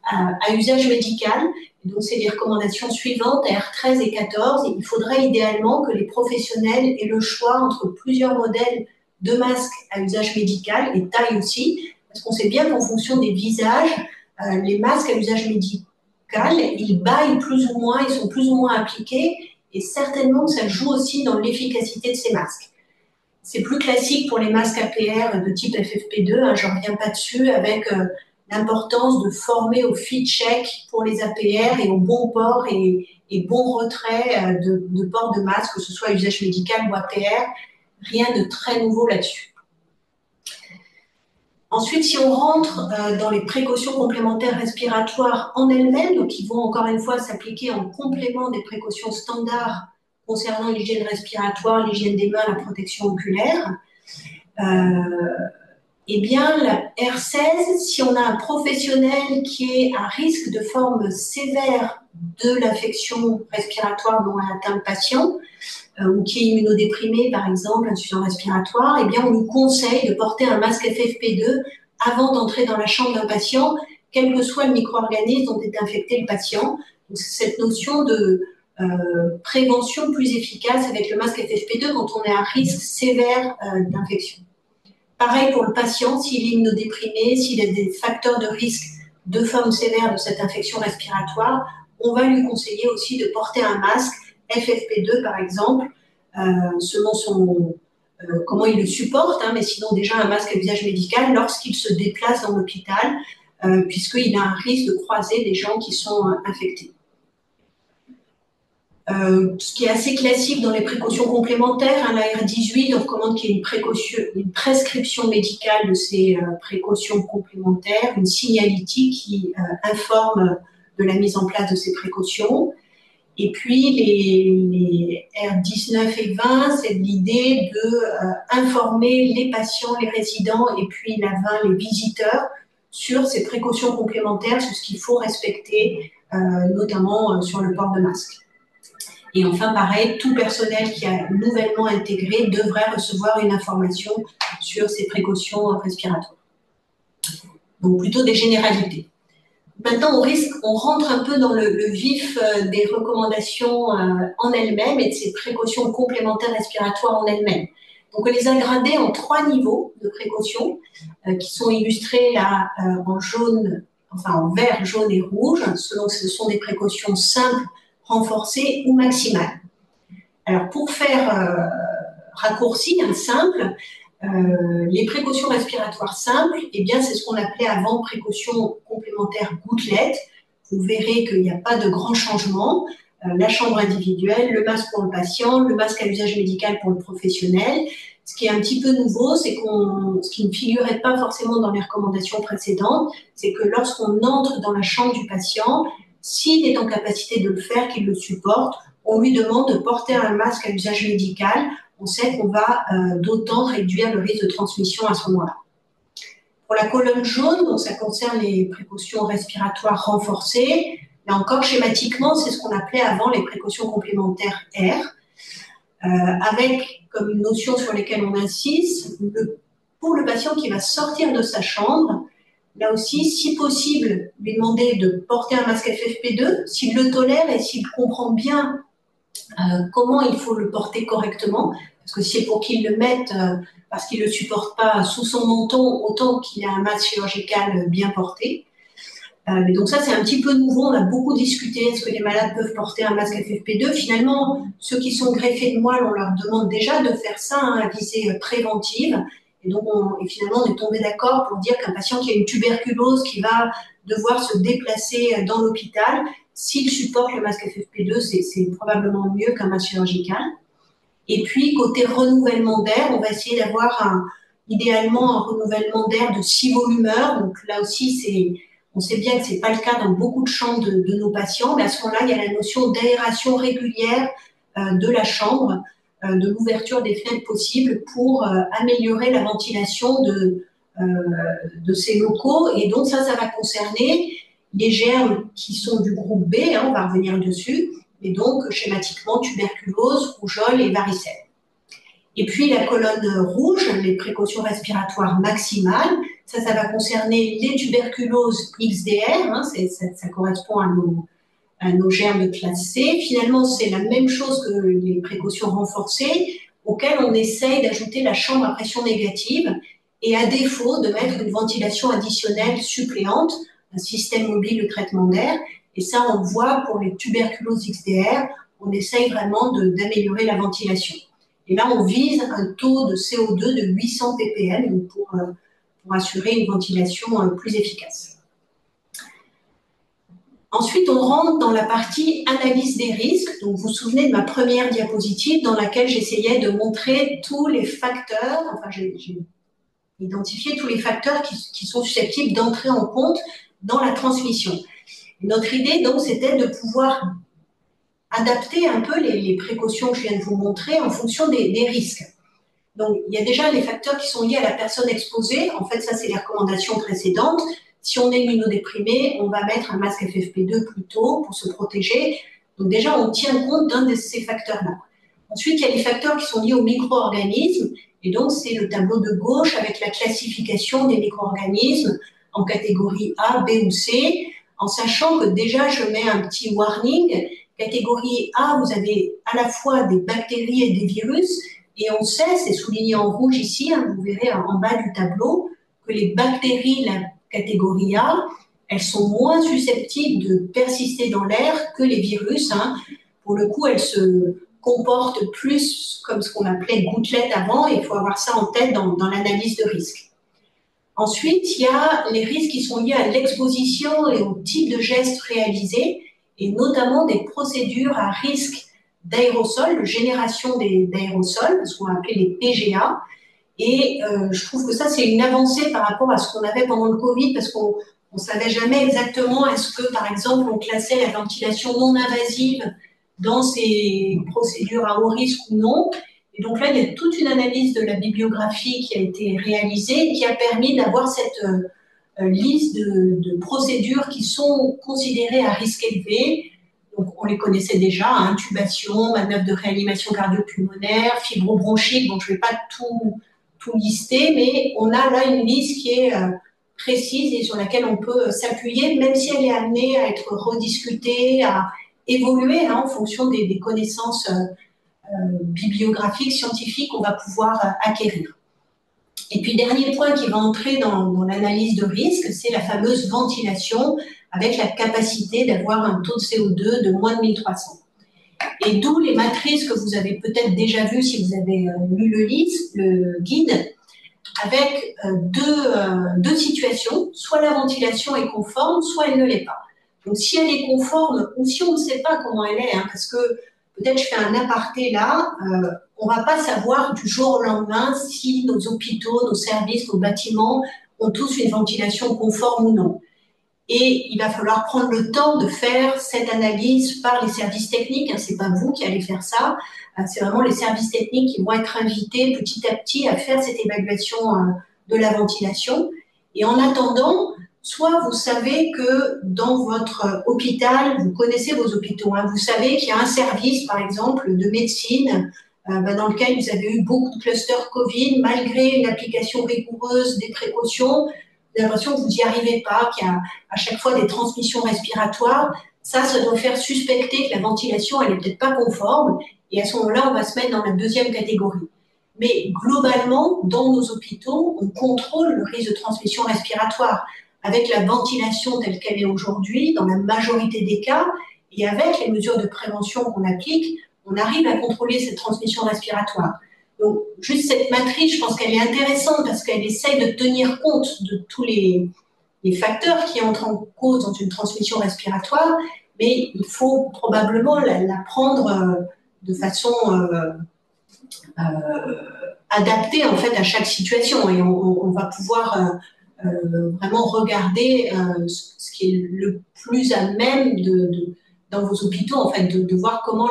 [SPEAKER 1] à usage médical. Et donc, c'est les recommandations suivantes, R13 et 14. Il faudrait idéalement que les professionnels aient le choix entre plusieurs modèles de masques à usage médical et taille aussi, parce qu'on sait bien qu'en fonction des visages, les masques à usage médical, ils baillent plus ou moins, ils sont plus ou moins appliqués, et certainement que ça joue aussi dans l'efficacité de ces masques. C'est plus classique pour les masques APR de type FFP2, hein, je ne reviens pas dessus, avec l'importance de former au fit check pour les APR et au bon port et bon retrait de port de masque, que ce soit usage médical ou APR. Rien de très nouveau là-dessus. Ensuite, si on rentre dans les précautions complémentaires respiratoires en elles-mêmes, donc qui vont encore une fois s'appliquer en complément des précautions standards concernant l'hygiène respiratoire, l'hygiène des mains, la protection oculaire, eh bien, la R16, si on a un professionnel qui est à risque de forme sévère de l'infection respiratoire dont a atteint le patient, ou qui est immunodéprimé, par exemple, insuffisance respiratoire, eh bien, on lui conseille de porter un masque FFP2 avant d'entrer dans la chambre d'un patient, quel que soit le micro-organisme dont est infecté le patient. Donc, c'est cette notion de prévention plus efficace avec le masque FFP2 quand on est à risque sévère d'infection. Pareil pour le patient, s'il est immunodéprimé, s'il a des facteurs de risque de forme sévère de cette infection respiratoire, on va lui conseiller aussi de porter un masque FFP2 par exemple, selon son, comment il le supporte, hein, mais sinon déjà un masque à usage médical lorsqu'il se déplace dans l'hôpital, puisqu'il a un risque de croiser des gens qui sont infectés. Ce qui est assez classique dans les précautions complémentaires, hein, la R18 on recommande qu'il y ait une prescription médicale de ces précautions complémentaires, une signalétique qui informe de la mise en place de ces précautions. Et puis les R19 et 20, c'est l'idée de informer les patients, les résidents et puis la 20, les visiteurs sur ces précautions complémentaires, sur ce qu'il faut respecter, notamment sur le port de masque. Et enfin, pareil, tout personnel qui a nouvellement intégré devrait recevoir une information sur ces précautions respiratoires. Donc plutôt des généralités. Maintenant, on rentre un peu dans le vif des recommandations en elles-mêmes et de ces précautions complémentaires respiratoires en elles-mêmes. Donc, on les a gradées en 3 niveaux de précautions qui sont illustrés là en jaune, enfin en vert, jaune et rouge, selon que ce sont des précautions simples, renforcées ou maximales. Alors, pour faire raccourci, simple, les précautions respiratoires simples, eh bien, c'est ce qu'on appelait avant précautions complémentaires gouttelettes. Vous verrez qu'il n'y a pas de grand changement. La chambre individuelle, le masque pour le patient, le masque à usage médical pour le professionnel. Ce qui est un petit peu nouveau, c'est ce qui ne figurait pas forcément dans les recommandations précédentes, c'est que lorsqu'on entre dans la chambre du patient, s'il est en capacité de le faire, qu'il le supporte, on lui demande de porter un masque à usage médical. On sait qu'on va d'autant réduire le risque de transmission à ce moment-là. Pour la colonne jaune, donc ça concerne les précautions respiratoires renforcées. Là encore, schématiquement, c'est ce qu'on appelait avant les précautions complémentaires R, avec comme une notion sur laquelle on insiste, pour le patient qui va sortir de sa chambre, là aussi, si possible, lui demander de porter un masque FFP2, s'il le tolère et s'il comprend bien comment il faut le porter correctement, parce que si c'est pour qu'il le mette parce qu'il ne le supporte pas sous son menton, autant qu'il a un masque chirurgical bien porté. Mais donc ça, c'est un petit peu nouveau. On a beaucoup discuté. Est-ce que les malades peuvent porter un masque FFP2? Finalement, ceux qui sont greffés de moelle, on leur demande déjà de faire ça à visée préventive. Et donc, finalement, on est tombé d'accord pour dire qu'un patient qui a une tuberculose, qui va devoir se déplacer dans l'hôpital, s'il supporte le masque FFP2, c'est probablement mieux qu'un masque chirurgical. Et puis, côté renouvellement d'air, on va essayer d'avoir idéalement un renouvellement d'air de 6 volumeurs. Donc là aussi, on sait bien que ce n'est pas le cas dans beaucoup de chambres de nos patients, mais à ce moment-là, il y a la notion d'aération régulière de la chambre, de l'ouverture des fenêtres possibles pour améliorer la ventilation de ces locaux. Et donc ça va concerner les germes qui sont du groupe B, on va revenir dessus, et donc schématiquement tuberculose, rougeole et varicelle. Et puis la colonne rouge, les précautions respiratoires maximales, ça va concerner les tuberculoses XDR, hein, ça correspond à nos germes de classe C. Finalement, c'est la même chose que les précautions renforcées, auxquelles on essaye d'ajouter la chambre à pression négative et à défaut de mettre une ventilation additionnelle suppléante, un système mobile de traitement d'air. Et ça, on voit pour les tuberculoses XDR, on essaye vraiment d'améliorer la ventilation. Et là, on vise un taux de CO2 de 800 ppm pour assurer une ventilation plus efficace. Ensuite, on rentre dans la partie analyse des risques. Donc, vous vous souvenez de ma première diapositive dans laquelle j'essayais de montrer tous les facteurs, enfin, j'ai identifié tous les facteurs qui sont susceptibles d'entrer en compte dans la transmission. Et notre idée, donc, c'était de pouvoir adapter un peu les précautions que je viens de vous montrer en fonction des risques. Donc, il y a déjà les facteurs qui sont liés à la personne exposée. En fait, ça, c'est les recommandations précédentes. Si on est immunodéprimé, on va mettre un masque FFP2 plus tôt pour se protéger. Donc, déjà, on tient compte d'un de ces facteurs-là. Ensuite, il y a les facteurs qui sont liés aux micro-organismes. Et donc, c'est le tableau de gauche avec la classification des micro-organismes en catégorie A, B ou C, en sachant que déjà, je mets un petit warning. Catégorie A, vous avez à la fois des bactéries et des virus, et on sait, c'est souligné en rouge ici, hein, vous verrez en bas du tableau, que les bactéries, la catégorie A, elles sont moins susceptibles de persister dans l'air que les virus. Hein. Pour le coup, elles se comportent plus comme ce qu'on appelait gouttelettes avant, et il faut avoir ça en tête dans l'analyse de risque. Ensuite, il y a les risques qui sont liés à l'exposition et au type de gestes réalisés, et notamment des procédures à risque d'aérosols, de génération d'aérosols, ce qu'on va appeler les PGA. Et je trouve que ça, c'est une avancée par rapport à ce qu'on avait pendant le Covid, parce qu'on ne savait jamais exactement est-ce que, par exemple, on classait la ventilation non invasive dans ces procédures à haut risque ou non. Et donc là, il y a toute une analyse de la bibliographie qui a été réalisée et qui a permis d'avoir cette liste de procédures qui sont considérées à risque élevé. Donc, on les connaissait déjà, hein, intubation, manœuvre de réanimation cardio-pulmonaire, fibrobronchique. Donc, je ne vais pas tout lister, mais on a là une liste qui est précise et sur laquelle on peut s'appuyer, même si elle est amenée à être rediscutée, à évoluer hein, en fonction des connaissances bibliographiques, scientifiques qu'on va pouvoir acquérir. Et puis, dernier point qui va entrer dans l'analyse de risque, c'est la fameuse ventilation avec la capacité d'avoir un taux de CO2 de moins de 1300. Et d'où les matrices que vous avez peut-être déjà vues si vous avez lu le guide, avec deux situations. Soit la ventilation est conforme, soit elle ne l'est pas. Donc, si elle est conforme ou si on ne sait pas comment elle est, hein, parce que peut-être je fais un aparté là, on ne va pas savoir du jour au lendemain si nos hôpitaux, nos services, nos bâtiments ont tous une ventilation conforme ou non. Et il va falloir prendre le temps de faire cette analyse par les services techniques. Hein, c'est pas vous qui allez faire ça. C'est vraiment les services techniques qui vont être invités petit à petit à faire cette évaluation de la ventilation. Et en attendant, soit vous savez que dans votre hôpital, vous connaissez vos hôpitaux, hein, vous savez qu'il y a un service, par exemple, de médecine dans lequel vous avez eu beaucoup de clusters Covid, malgré une application rigoureuse des précautions, vous avez l'impression que vous n'y arrivez pas, qu'il y a à chaque fois des transmissions respiratoires. Ça doit faire suspecter que la ventilation, elle n'est peut-être pas conforme. Et à ce moment-là, on va se mettre dans la deuxième catégorie. Mais globalement, dans nos hôpitaux, on contrôle le risque de transmission respiratoire avec la ventilation telle qu'elle est aujourd'hui, dans la majorité des cas, et avec les mesures de prévention qu'on applique, on arrive à contrôler cette transmission respiratoire. Donc, juste cette matrice, je pense qu'elle est intéressante parce qu'elle essaye de tenir compte de tous les facteurs qui entrent en cause dans une transmission respiratoire, mais il faut probablement la prendre de façon adaptée en fait à chaque situation, et on va pouvoir vraiment regarder ce qui est le plus à même dans vos hôpitaux, en fait, de voir comment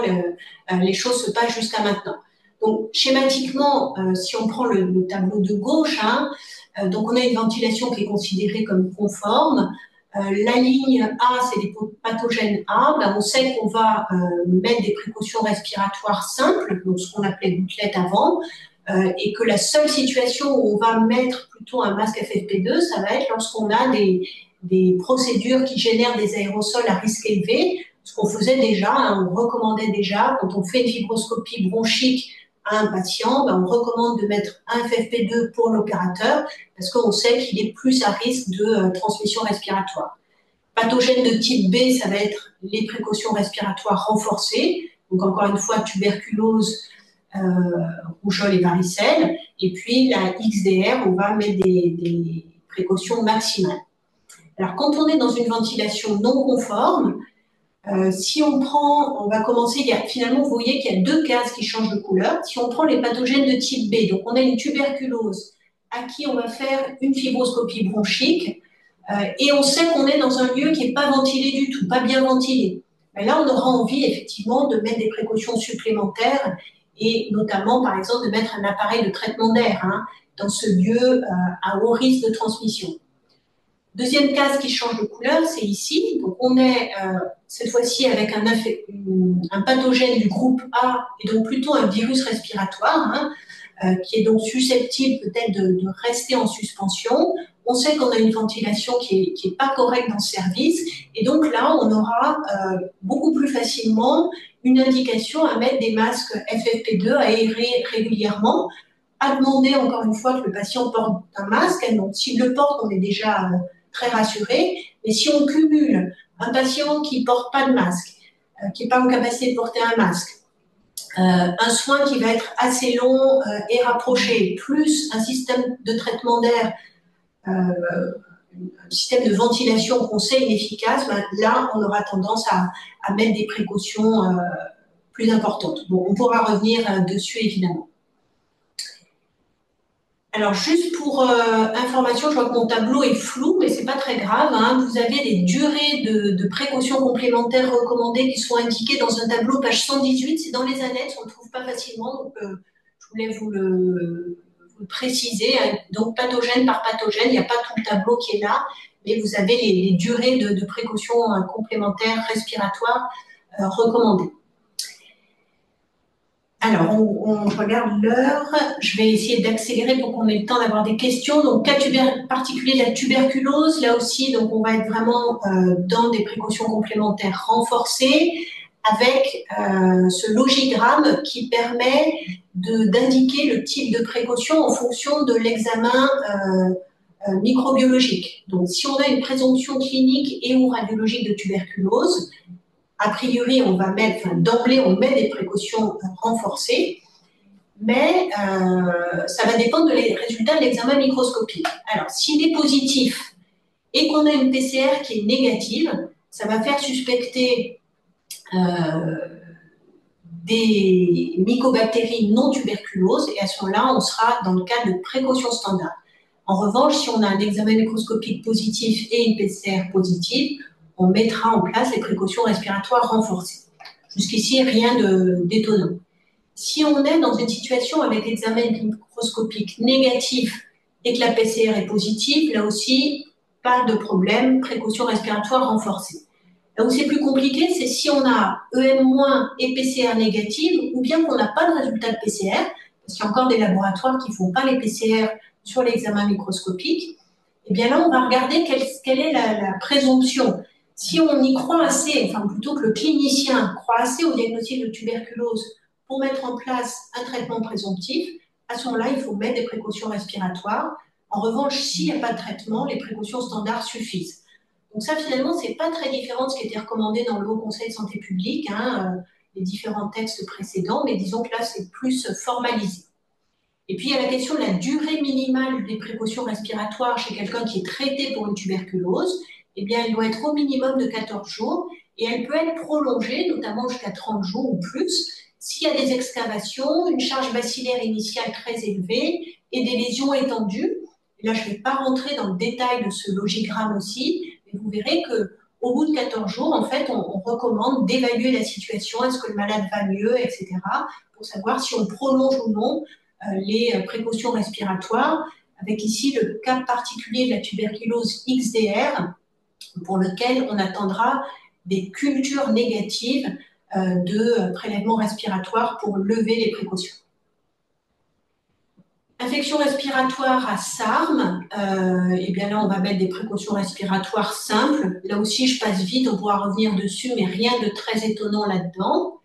[SPEAKER 1] les choses se passent jusqu'à maintenant. Donc, schématiquement, si on prend le tableau de gauche, hein, donc on a une ventilation qui est considérée comme conforme. La ligne A, c'est les pathogènes A. Ben, on sait qu'on va mettre des précautions respiratoires simples, donc ce qu'on appelait gouttelettes avant, et que la seule situation où on va mettre plutôt un masque FFP2, ça va être lorsqu'on a des procédures qui génèrent des aérosols à risque élevé, ce qu'on faisait déjà, hein, on recommandait déjà, quand on fait une fibroscopie bronchique à un patient, ben on recommande de mettre un FFP2 pour l'opérateur parce qu'on sait qu'il est plus à risque de transmission respiratoire. Pathogène de type B, ça va être les précautions respiratoires renforcées, donc encore une fois tuberculose, rougeole et varicelle, et puis la XDR, on va mettre des précautions maximales. Alors quand on est dans une ventilation non conforme, si on va commencer, finalement, vous voyez qu'il y a deux cases qui changent de couleur. Si on prend les pathogènes de type B, donc on a une tuberculose à qui on va faire une fibroscopie bronchique, et on sait qu'on est dans un lieu qui n'est pas ventilé du tout, pas bien ventilé. Mais là, on aura envie, effectivement, de mettre des précautions supplémentaires, et notamment, par exemple, de mettre un appareil de traitement d'air dans ce lieu à haut risque de transmission. Deuxième case qui change de couleur, c'est ici. Donc, on est cette fois-ci avec un pathogène du groupe A, et donc plutôt un virus respiratoire, qui est donc susceptible peut-être de rester en suspension. On sait qu'on a une ventilation qui est pas correcte dans ce service, et donc là, on aura beaucoup plus facilement une indication à mettre des masques FFP2 aérés régulièrement, à demander encore une fois que le patient porte un masque. Donc, s'il le porte, on est déjà très rassuré. Mais si on cumule un patient qui ne porte pas de masque, qui n'est pas en capacité de porter un masque, un soin qui va être assez long et rapproché, plus un système de traitement d'air, un système de ventilation qu'on sait inefficace, ben là, on aura tendance à mettre des précautions plus importantes. Bon, on pourra revenir dessus, évidemment. Alors, juste pour information, je vois que mon tableau est flou, mais c'est pas très grave. Vous avez les durées de précautions complémentaires recommandées qui sont indiquées dans un tableau, page 118. C'est dans les annexes, on ne le trouve pas facilement, donc je voulais vous le préciser. Donc, pathogène par pathogène, il n'y a pas tout le tableau qui est là, mais vous avez les durées de précautions complémentaires respiratoires recommandées. Alors, on regarde l'heure. Je vais essayer d'accélérer pour qu'on ait le temps d'avoir des questions. Donc, cas particulier de la tuberculose, là aussi, donc on va être vraiment dans des précautions complémentaires renforcées avec ce logigramme qui permet d'indiquer le type de précaution en fonction de l'examen microbiologique. Donc, si on a une présomption clinique et ou radiologique de tuberculose, a priori, on va mettre, d'emblée, on met des précautions renforcées, mais ça va dépendre des résultats de l'examen microscopique. Alors, s'il est positif et qu'on a une PCR qui est négative, ça va faire suspecter des mycobactéries non tuberculoses, et à ce moment-là, on sera dans le cadre de précautions standards. En revanche, si on a un examen microscopique positif et une PCR positive, on mettra en place les précautions respiratoires renforcées. Jusqu'ici, rien d'étonnant. Si on est dans une situation avec examen microscopique négatif et que la PCR est positive, là aussi, pas de problème, précautions respiratoires renforcées. Là où c'est plus compliqué, c'est si on a EM- et PCR négative, ou bien qu'on n'a pas de résultat de PCR, parce qu'il y a encore des laboratoires qui ne font pas les PCR sur l'examen microscopique. Et bien là, on va regarder quelle est la présomption. Si on y croit assez, enfin plutôt que le clinicien croit assez au diagnostic de tuberculose pour mettre en place un traitement présomptif, à ce moment-là, il faut mettre des précautions respiratoires. En revanche, s'il n'y a pas de traitement, les précautions standards suffisent. Donc ça, finalement, c'est pas très différent de ce qui était recommandé dans le Haut Conseil de santé publique, les différents textes précédents, mais disons que là, c'est plus formalisé. Et puis, il y a la question de la durée minimale des précautions respiratoires chez quelqu'un qui est traité pour une tuberculose. Eh bien, elle doit être au minimum de 14 jours et elle peut être prolongée, notamment jusqu'à 30 jours ou plus, s'il y a des excavations, une charge bacillaire initiale très élevée et des lésions étendues. Et là, je ne vais pas rentrer dans le détail de ce logigramme aussi, mais vous verrez qu'au bout de 14 jours, en fait, on recommande d'évaluer la situation, est-ce que le malade va mieux, etc., pour savoir si on prolonge ou non les précautions respiratoires, avec ici le cas particulier de la tuberculose XDR, pour lequel on attendra des cultures négatives de prélèvements respiratoires pour lever les précautions. Infection respiratoire à SARM, et bien là on va mettre des précautions respiratoires simples. Là aussi je passe vite, on pourra revenir dessus, mais rien de très étonnant là-dedans.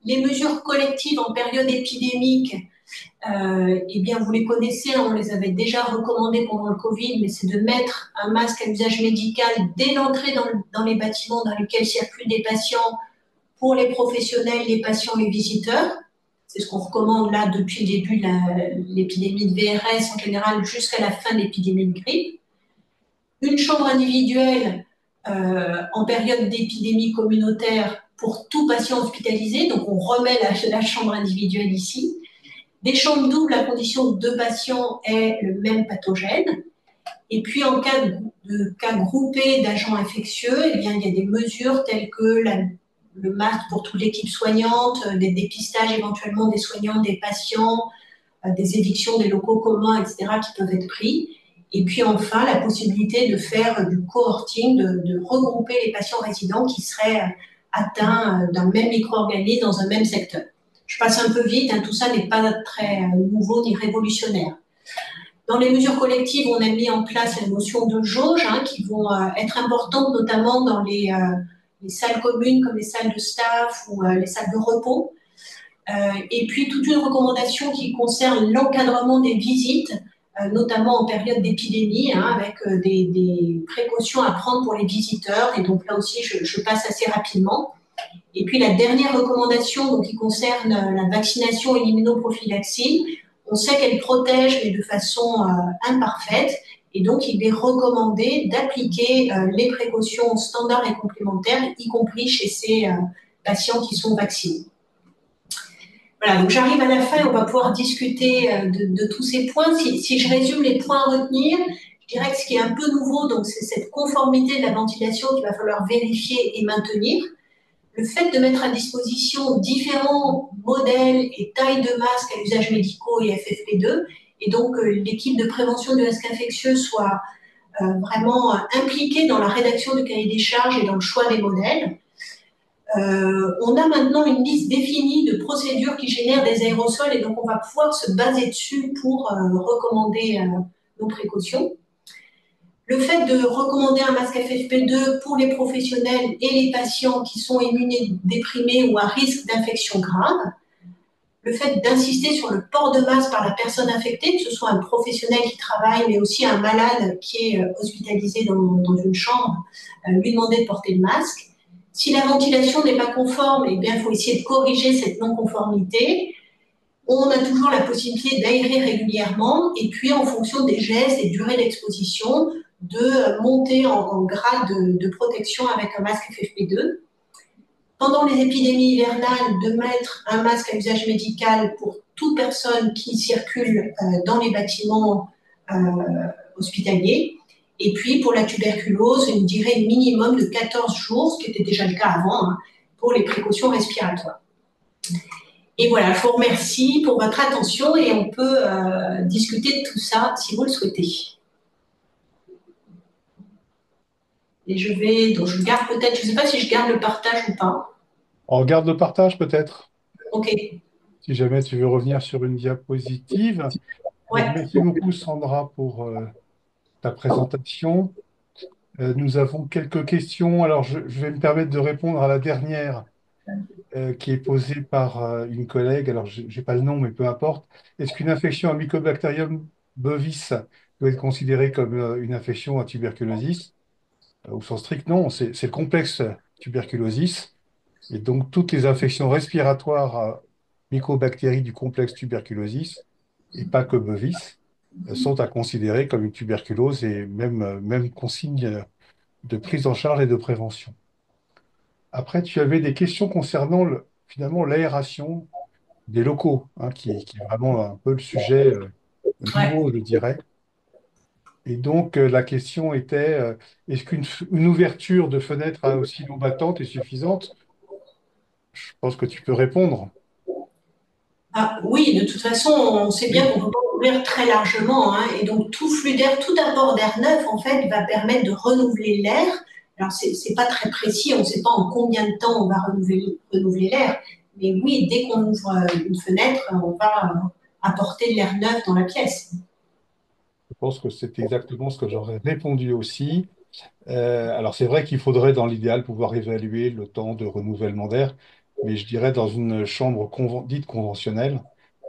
[SPEAKER 1] Les mesures collectives en période épidémique, eh bien vous les connaissez, on les avait déjà recommandées pendant le Covid, mais c'est de mettre un masque à usage médical dès l'entrée dans les bâtiments dans lesquels circulent des patients, pour les professionnels, les patients, les visiteurs. C'est ce qu'on recommande là depuis le début de l'épidémie de VRS en général jusqu'à la fin de l'épidémie de grippe. Une chambre individuelle en période d'épidémie communautaire pour tout patient hospitalisé. Donc on remet la chambre individuelle ici. Des chambres doubles à condition que 2 patients aient le même pathogène. Et puis en cas de cas groupés d'agents infectieux, eh bien, il y a des mesures telles que le masque pour toute l'équipe soignante, des dépistages éventuellement des soignants, des patients, des évictions des locaux communs, etc., qui peuvent être pris. Et puis enfin, la possibilité de faire du cohorting, de regrouper les patients résidents qui seraient atteints d'un même micro-organisme dans un même secteur. Je passe un peu vite, tout ça n'est pas très nouveau ni révolutionnaire. Dans les mesures collectives, on a mis en place la notion de jauge qui vont être importantes, notamment dans les salles communes comme les salles de staff ou les salles de repos. Et puis toute une recommandation qui concerne l'encadrement des visites, notamment en période d'épidémie, avec des précautions à prendre pour les visiteurs. Et donc là aussi, je passe assez rapidement. Et puis la dernière recommandation donc, qui concerne la vaccination et l'immunoprophylaxie, on sait qu'elle protège, mais de façon imparfaite. Et donc, il est recommandé d'appliquer les précautions standards et complémentaires, y compris chez ces patients qui sont vaccinés. Voilà, donc j'arrive à la fin et on va pouvoir discuter de tous ces points. Si je résume les points à retenir, je dirais que ce qui est un peu nouveau, donc c'est cette conformité de la ventilation qu'il va falloir vérifier et maintenir. Le fait de mettre à disposition différents modèles et tailles de masques à usage médicaux et FFP2, et donc l'équipe de prévention du risque infectieux soit vraiment impliquée dans la rédaction du cahier des charges et dans le choix des modèles. On a maintenant une liste définie de procédures qui génèrent des aérosols et donc on va pouvoir se baser dessus pour recommander nos précautions. Le fait de recommander un masque FFP2 pour les professionnels et les patients qui sont immunodéprimés ou à risque d'infection grave. Le fait d'insister sur le port de masque par la personne infectée, que ce soit un professionnel qui travaille, mais aussi un malade qui est hospitalisé dans une chambre, lui demander de porter le masque. Si la ventilation n'est pas conforme, eh bien, il faut essayer de corriger cette non-conformité. On a toujours la possibilité d'aérer régulièrement et puis en fonction des gestes et durées d'exposition, de monter en grade de protection avec un masque FFP2. Pendant les épidémies hivernales, de mettre un masque à usage médical pour toute personne qui circule dans les bâtiments hospitaliers. Et puis pour la tuberculose, une durée minimum de 14 jours, ce qui était déjà le cas avant, pour les précautions respiratoires. Et voilà, je vous remercie pour votre attention et on peut discuter de tout ça si vous le souhaitez. Et donc je garde peut-être, je ne sais pas si je garde le partage ou pas.
[SPEAKER 2] On regarde le partage peut-être,
[SPEAKER 1] Ok.
[SPEAKER 2] si jamais tu veux revenir sur une diapositive. Donc,
[SPEAKER 1] Ouais.
[SPEAKER 2] merci beaucoup Sandra pour ta présentation. Nous avons quelques questions. Alors, je vais me permettre de répondre à la dernière qui est posée par une collègue. Alors, je n'ai pas le nom, mais peu importe. Est-ce qu'une infection à Mycobacterium bovis doit être considérée comme une infection à tuberculosis? Au sens strict, non. C'est le complexe tuberculosis. Et donc, toutes les infections respiratoires à mycobactéries du complexe tuberculosis, et pas que bovis, sont à considérer comme une tuberculose et même consigne de prise en charge et de prévention. Après, tu avais des questions concernant finalement l'aération des locaux, qui est vraiment un peu le sujet
[SPEAKER 1] Ouais.
[SPEAKER 2] nouveau, je dirais. Et donc, la question était, est-ce qu'une ouverture de fenêtre à oscillo battante est suffisante? Je pense que tu peux répondre.
[SPEAKER 1] Ah, oui, de toute façon, on sait bien qu'on ne peut pas ouvrir très largement. Et donc, tout flux d'air, tout apport d'air neuf, en fait, va permettre de renouveler l'air Alors, c'est pas très précis, on ne sait pas en combien de temps on va renouveler l'air, mais oui, dès qu'on ouvre une fenêtre, on va apporter de l'air neuf dans la pièce.
[SPEAKER 2] Je pense que c'est exactement ce que j'aurais répondu aussi. Alors c'est vrai qu'il faudrait dans l'idéal pouvoir évaluer le temps de renouvellement d'air, mais je dirais dans une chambre dite conventionnelle,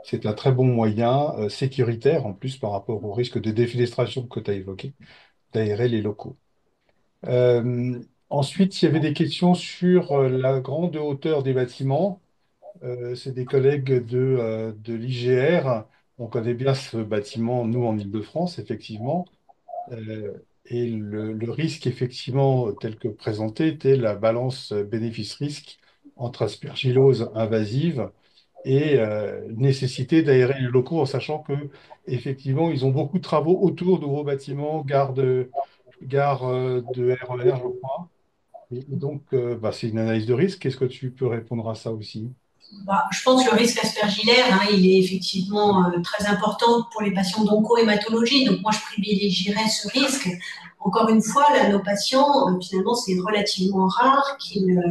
[SPEAKER 2] c'est un très bon moyen sécuritaire en plus par rapport au risque de défenestration que tu as évoqué, d'aérer les locaux. Euh, Ensuite, il y avait des questions sur la grande hauteur des bâtiments. C'est des collègues de l'IGR. On connaît bien ce bâtiment, nous, en Île-de-France, effectivement. Et le risque, effectivement, tel que présenté, était la balance bénéfice-risque entre aspergillose invasive et nécessité d'aérer les locaux, en sachant que, effectivement, ils ont beaucoup de travaux autour de gros bâtiments, gare de RER, je crois. Et donc, bah, c'est une analyse de risque. Qu'est-ce que tu peux répondre à ça aussi?
[SPEAKER 1] Bah, je pense que le risque aspergillaire, hein, il est effectivement très important pour les patients d'onco-hématologie. Donc moi, je privilégierais ce risque. Encore une fois, là, nos patients, finalement, c'est relativement rare qu'ils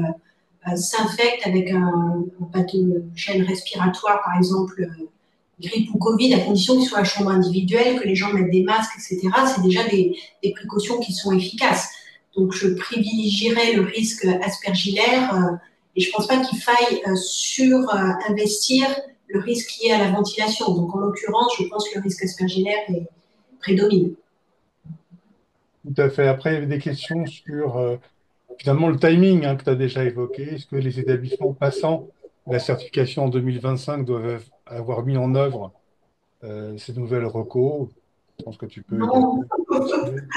[SPEAKER 1] s'infectent avec un pathogène respiratoire, par exemple grippe ou Covid, à condition qu'ils soient à chambre individuelle, que les gens mettent des masques, etc. C'est déjà des précautions qui sont efficaces. Donc je privilégierais le risque aspergillaire et je ne pense pas qu'il faille surinvestir le risque lié à la ventilation. Donc en l'occurrence, je pense que le risque aspergillaire prédomine.
[SPEAKER 2] Tout à fait. Après, il y avait des questions sur finalement le timing que tu as déjà évoqué. Est-ce que les établissements passant la certification en 2025 doivent avoir mis en œuvre ces nouvelles recos? Je pense que tu peux également
[SPEAKER 1] Non,
[SPEAKER 2] là-dessus.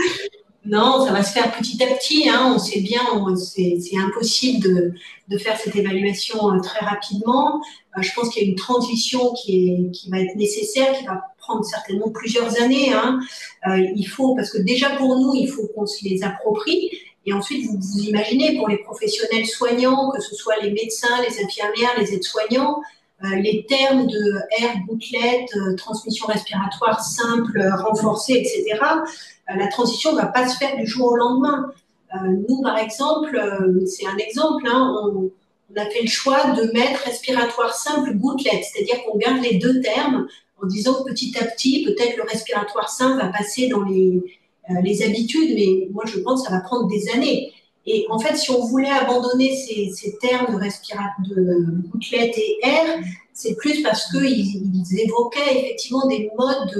[SPEAKER 1] non, ça va se faire petit à petit. Hein. On sait bien, c'est impossible de faire cette évaluation très rapidement. Je pense qu'il y a une transition qui va être nécessaire, qui va prendre certainement plusieurs années. Hein. Il faut, parce que déjà pour nous, il faut qu'on se les approprie. Et ensuite, vous imaginez, pour les professionnels soignants, que ce soit les médecins, les infirmières, les aides-soignants, les termes de air, gouttelette, transmission respiratoire simple, renforcée, etc., la transition ne va pas se faire du jour au lendemain. Nous, par exemple, c'est un exemple, hein, on a fait le choix de mettre respiratoire simple gouttelette, c'est-à-dire qu'on garde les deux termes en disant que petit à petit, peut-être le respiratoire simple va passer dans les habitudes, mais moi je pense que ça va prendre des années. Et en fait, si on voulait abandonner ces termes de gouttelette et air, c'est plus parce qu'ils évoquaient effectivement des modes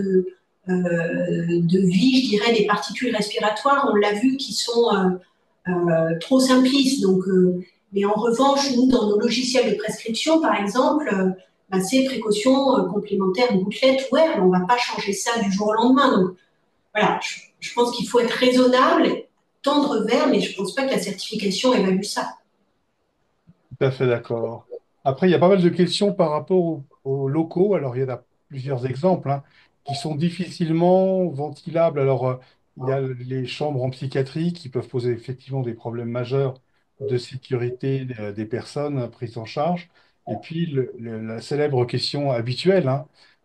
[SPEAKER 1] de vie, je dirais, des particules respiratoires, on l'a vu, qui sont trop simplistes. Donc, mais en revanche, nous, dans nos logiciels de prescription, par exemple, bah, c'est précautions complémentaires, gouttelette ou air, on ne va pas changer ça du jour au lendemain. Donc, voilà, je pense qu'il faut être raisonnable, tendre vers, mais je ne pense pas que la certification évalue ça.
[SPEAKER 2] Tout à fait d'accord. Après, il y a pas mal de questions par rapport aux locaux. Alors, il y en a plusieurs exemples qui sont difficilement ventilables. Alors, il y a les chambres en psychiatrie qui peuvent poser effectivement des problèmes majeurs de sécurité des personnes prises en charge. Et puis, la célèbre question habituelle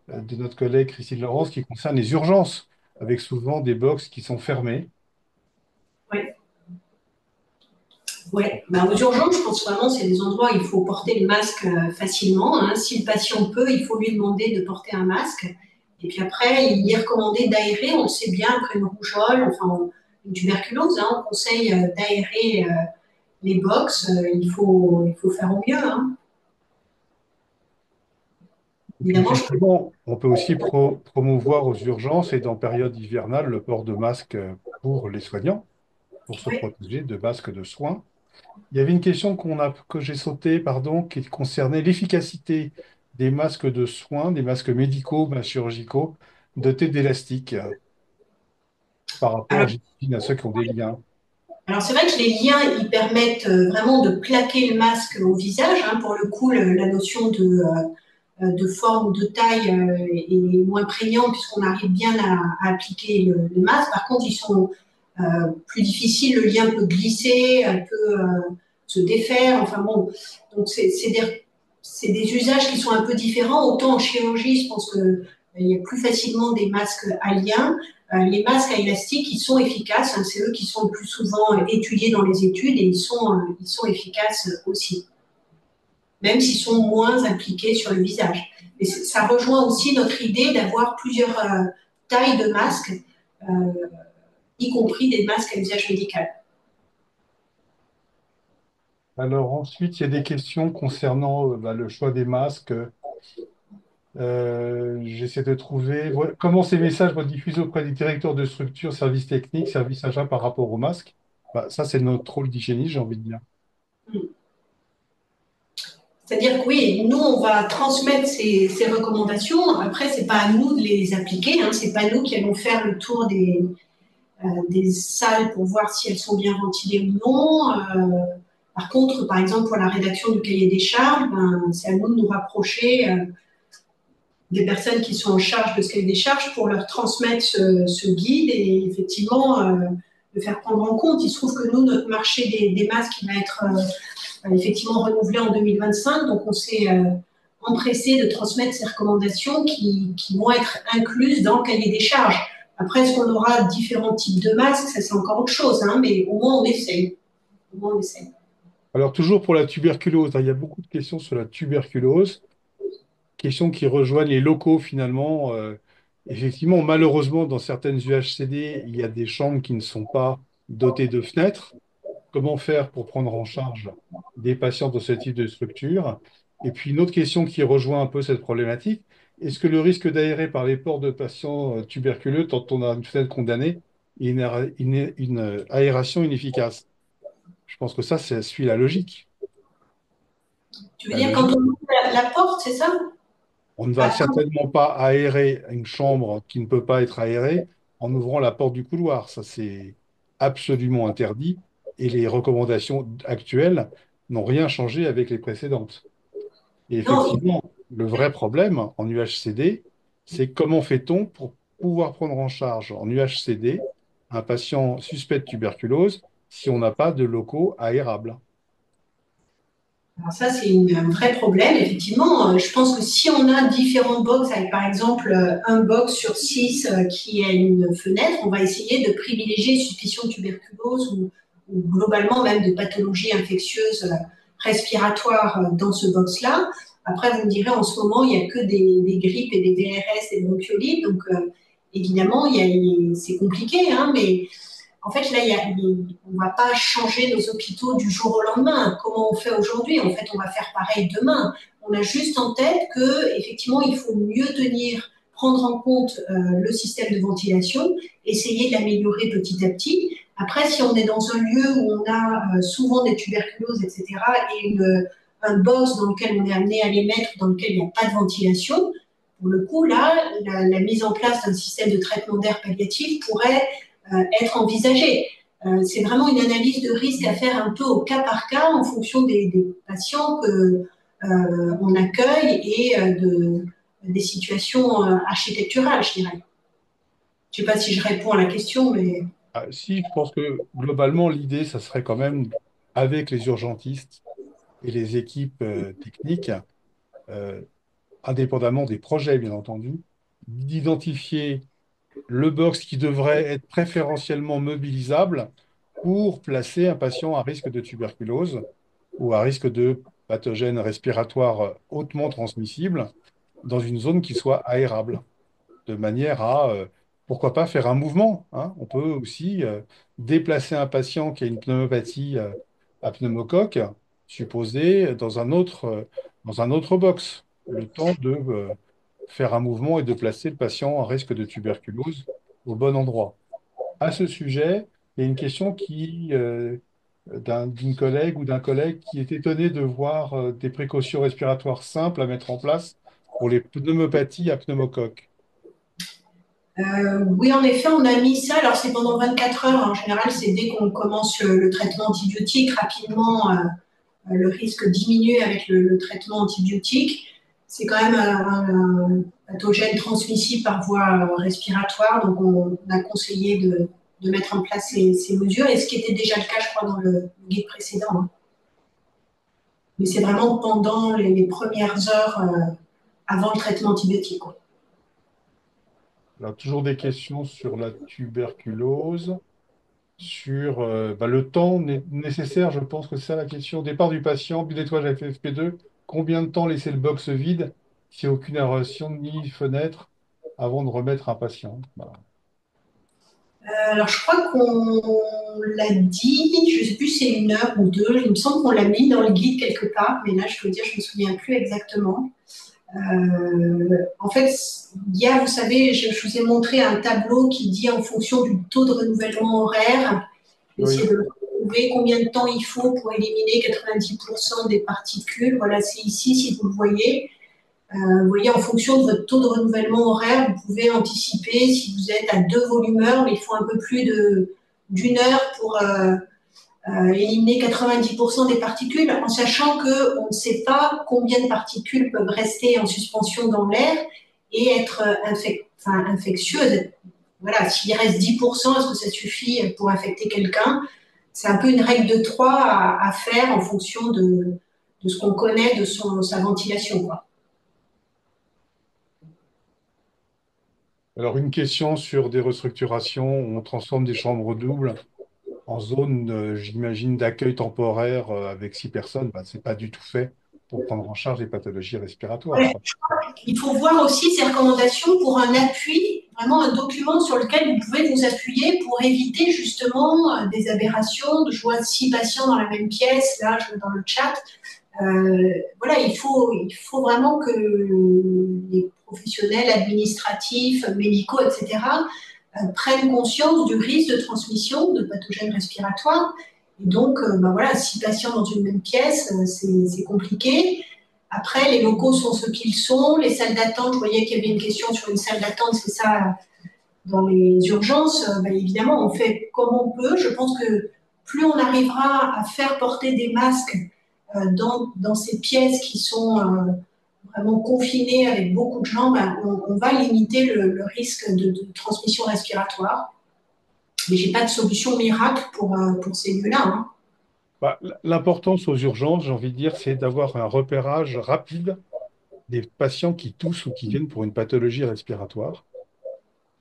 [SPEAKER 2] de notre collègue Christine Laurence qui concerne les urgences, avec souvent des box qui sont fermées.
[SPEAKER 1] Ouais. Ouais, bah, aux urgences, je pense vraiment que c'est des endroits où il faut porter le masque facilement. Hein. Si le patient peut, il faut lui demander de porter un masque. Et puis après, il est recommandé d'aérer. On le sait bien, après une rougeole, enfin une tuberculose, hein, on conseille d'aérer les box. Il faut faire au mieux. Hein.
[SPEAKER 2] Et puis
[SPEAKER 1] Évidemment, je peux.
[SPEAKER 2] effectivement, on peut aussi promouvoir aux urgences et dans période hivernale le port de masques pour les soignants, pour se
[SPEAKER 1] Ouais.
[SPEAKER 2] protéger de masques de soins. Il y avait une question que j'ai sautée, pardon, qui concernait l'efficacité des masques de soins, des masques médicaux, chirurgicaux, dotés d'élastiques par rapport,
[SPEAKER 1] Alors,
[SPEAKER 2] j'imagine, à ceux qui ont des liens.
[SPEAKER 1] alors c'est vrai que les liens, ils permettent vraiment de plaquer le masque au visage. Hein. Pour le coup, la notion de forme, de taille est moins prégnant puisqu'on arrive bien à appliquer le masque. Par contre, ils sont plus difficiles, le lien peut glisser, peut se défaire. Enfin bon, donc c'est des usages qui sont un peu différents. Autant en chirurgie, je pense qu'il y a plus facilement des masques à lien. les masques à élastique, ils sont efficaces. Hein, c'est eux qui sont le plus souvent étudiés dans les études et ils sont efficaces aussi, même s'ils sont moins impliqués sur le visage. Et ça rejoint aussi notre idée d'avoir plusieurs tailles de masques, y compris des masques à usage médical.
[SPEAKER 2] Alors ensuite, il y a des questions concernant le choix des masques. J'essaie de trouver comment ces messages vont diffuser auprès des directeurs de structures, services techniques, services achats par rapport aux masques. Bah, ça, c'est notre rôle d'hygiéniste, j'ai envie de dire.
[SPEAKER 1] C'est-à-dire que oui, nous, on va transmettre ces recommandations. Après, c'est pas à nous de les appliquer. Hein, c'est pas nous qui allons faire le tour des salles pour voir si elles sont bien ventilées ou non. Par contre, par exemple, pour la rédaction du cahier des charges, ben, c'est à nous de nous rapprocher des personnes qui sont en charge de ce cahier des charges pour leur transmettre ce guide et effectivement le faire prendre en compte. Il se trouve que nous, notre marché des masques, il va être effectivement renouvelé en 2025, donc on s'est empressé de transmettre ces recommandations qui vont être incluses dans le cahier des charges. Après, est-ce qu'on aura différents types de masques? Ça, c'est encore autre chose, hein, mais au moins on essaye. Au moins on essaye.
[SPEAKER 2] Alors, toujours pour la tuberculose, hein, il y a beaucoup de questions sur la tuberculose, questions qui rejoignent les locaux finalement. Effectivement, malheureusement, dans certaines UHCD, il y a des chambres qui ne sont pas dotées de fenêtres. Comment faire pour prendre en charge des patients dans ce type de structure? Et puis une autre question qui rejoint un peu cette problématique, est-ce que le risque d'aérer par les pores de patients tuberculeux, quand on a une fenêtre condamnée, est une aération inefficace? Je pense que ça suit la logique.
[SPEAKER 1] Tu veux
[SPEAKER 2] La
[SPEAKER 1] dire quand
[SPEAKER 2] logique,
[SPEAKER 1] on ouvre la porte, c'est ça?
[SPEAKER 2] on ne va
[SPEAKER 1] Ah,
[SPEAKER 2] certainement pas aérer une chambre qui ne peut pas être aérée en ouvrant la porte du couloir. Ça, c'est absolument interdit. Et les recommandations actuelles n'ont rien changé avec les précédentes. Et
[SPEAKER 1] non,
[SPEAKER 2] effectivement, le vrai problème en UHCD, c'est comment fait-on pour pouvoir prendre en charge en UHCD un patient suspect de tuberculose si on n'a pas de locaux aérables.
[SPEAKER 1] alors ça, c'est un vrai problème, effectivement. Je pense que si on a différents box, avec par exemple un box sur six qui a une fenêtre, on va essayer de privilégier suspicion de tuberculose ou globalement même de pathologies infectieuses respiratoires dans ce box-là. Après, vous me direz, en ce moment, il n'y a que des grippes et des VRS, des bronchiolites, donc évidemment, c'est compliqué, hein, mais en fait, là, on ne va pas changer nos hôpitaux du jour au lendemain. Comment on fait aujourd'hui? En fait, on va faire pareil demain. On a juste en tête que, effectivement, il faut mieux prendre en compte le système de ventilation, essayer de l'améliorer petit à petit. Après, si on est dans un lieu où on a souvent des tuberculoses, etc., et un box dans lequel on est amené à les mettre, dans lequel il n'y a pas de ventilation, pour le coup, là, la mise en place d'un système de traitement d'air palliatif pourrait être envisagée. C'est vraiment une analyse de risque à faire un peu au cas par cas en fonction des patients qu'on accueille et des situations architecturales, je dirais. Je ne sais pas si je réponds à la question, mais
[SPEAKER 2] Ah, si, je pense que globalement, l'idée, ça serait quand même, avec les urgentistes et les équipes techniques, euh, indépendamment des projets, bien entendu, d'identifier le box qui devrait être préférentiellement mobilisable pour placer un patient à risque de tuberculose ou à risque de pathogènes respiratoires hautement transmissibles dans une zone qui soit aérable, de manière à, pourquoi pas, faire un mouvement, hein. On peut aussi déplacer un patient qui a une pneumopathie à pneumocoque, supposé, dans un autre box, le temps de faire un mouvement et de placer le patient à risque de tuberculose au bon endroit. À ce sujet, il y a une question d'une collègue ou d'un collègue qui est étonné de voir des précautions respiratoires simples à mettre en place pour les pneumopathies à pneumocoque.
[SPEAKER 1] oui, en effet, on a mis ça. Alors, c'est pendant 24 heures. En général, c'est dès qu'on commence le traitement antibiotique, rapidement, le risque diminue avec le traitement antibiotique. C'est quand même un pathogène transmissible par voie respiratoire, donc on a conseillé de mettre en place ces mesures, et ce qui était déjà le cas, je crois, dans le guide précédent. Hein. Mais c'est vraiment pendant les premières heures avant le traitement antibiotique. Quoi.
[SPEAKER 2] Alors, toujours des questions sur la tuberculose, sur le temps nécessaire, je pense que c'est ça la question. Départ du patient, puis nettoyage FFP2, combien de temps laisser le box vide si aucune aération ni fenêtre avant de remettre un patient? Voilà.
[SPEAKER 1] Alors, je crois qu'on l'a dit, je ne sais plus si c'est 1 heure ou 2, il me semble qu'on l'a mis dans le guide quelque part, mais là, je peux dire, je ne me souviens plus exactement. En fait, il y a, vous savez, je vous ai montré un tableau qui dit en fonction du taux de renouvellement horaire, essayer
[SPEAKER 2] Oui,
[SPEAKER 1] de trouver combien de temps il faut pour éliminer 90% des particules. Voilà, c'est ici, si vous le voyez. Vous voyez, en fonction de votre taux de renouvellement horaire, vous pouvez anticiper si vous êtes à 2 volumeurs, mais il faut un peu plus d'1 heure pour éliminer 90% des particules, en sachant qu'on ne sait pas combien de particules peuvent rester en suspension dans l'air et être infectieuses. Voilà, s'il reste 10%, est-ce que ça suffit pour infecter quelqu'un? C'est un peu une règle de 3 à faire en fonction de ce qu'on connaît de sa ventilation, quoi.
[SPEAKER 2] alors une question sur des restructurations, on transforme des chambres doubles en zone, j'imagine, d'accueil temporaire avec 6 personnes. Ben, c'est pas du tout fait pour prendre en charge les pathologies respiratoires,
[SPEAKER 1] Ouais.
[SPEAKER 2] ça.
[SPEAKER 1] Il faut voir aussi ces recommandations pour un appui, vraiment un document sur lequel vous pouvez vous appuyer pour éviter justement des aberrations. Je vois 6 patients dans la même pièce, là, je dans le chat. Voilà, il faut vraiment que les professionnels administratifs, médicaux, etc., prennent conscience du risque de transmission de pathogènes respiratoires. Et donc, ben voilà, 6 patients dans une même pièce, c'est compliqué. Après, les locaux sont ce qu'ils sont. Les salles d'attente, je voyais qu'il y avait une question sur une salle d'attente, c'est ça, dans les urgences. Ben évidemment, on fait comme on peut. Je pense que plus on arrivera à faire porter des masques dans ces pièces qui sont vraiment confinées avec beaucoup de gens, ben, on va limiter le risque de transmission respiratoire. Mais j'ai pas de solution miracle pour ces lieux-là, hein.
[SPEAKER 2] Bah, l'importance aux urgences, j'ai envie de dire, c'est d'avoir un repérage rapide des patients qui toussent ou qui viennent pour une pathologie respiratoire,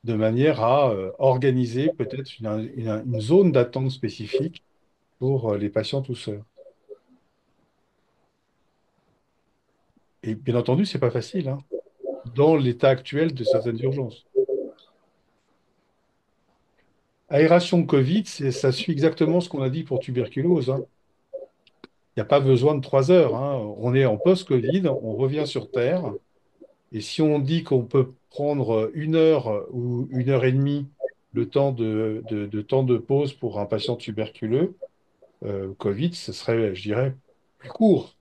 [SPEAKER 2] de manière à organiser peut-être une zone d'attente spécifique pour les patients tousseurs. Et bien entendu, c'est pas facile, hein, dans l'état actuel de certaines urgences. Aération Covid, ça suit exactement ce qu'on a dit pour tuberculose, hein. Il n'y a pas besoin de 3 heures, hein. On est en post-Covid, on revient sur Terre. Et si on dit qu'on peut prendre 1 heure ou 1 heure et demie le temps de temps de pause pour un patient tuberculeux, Covid, ce serait, je dirais, plus court.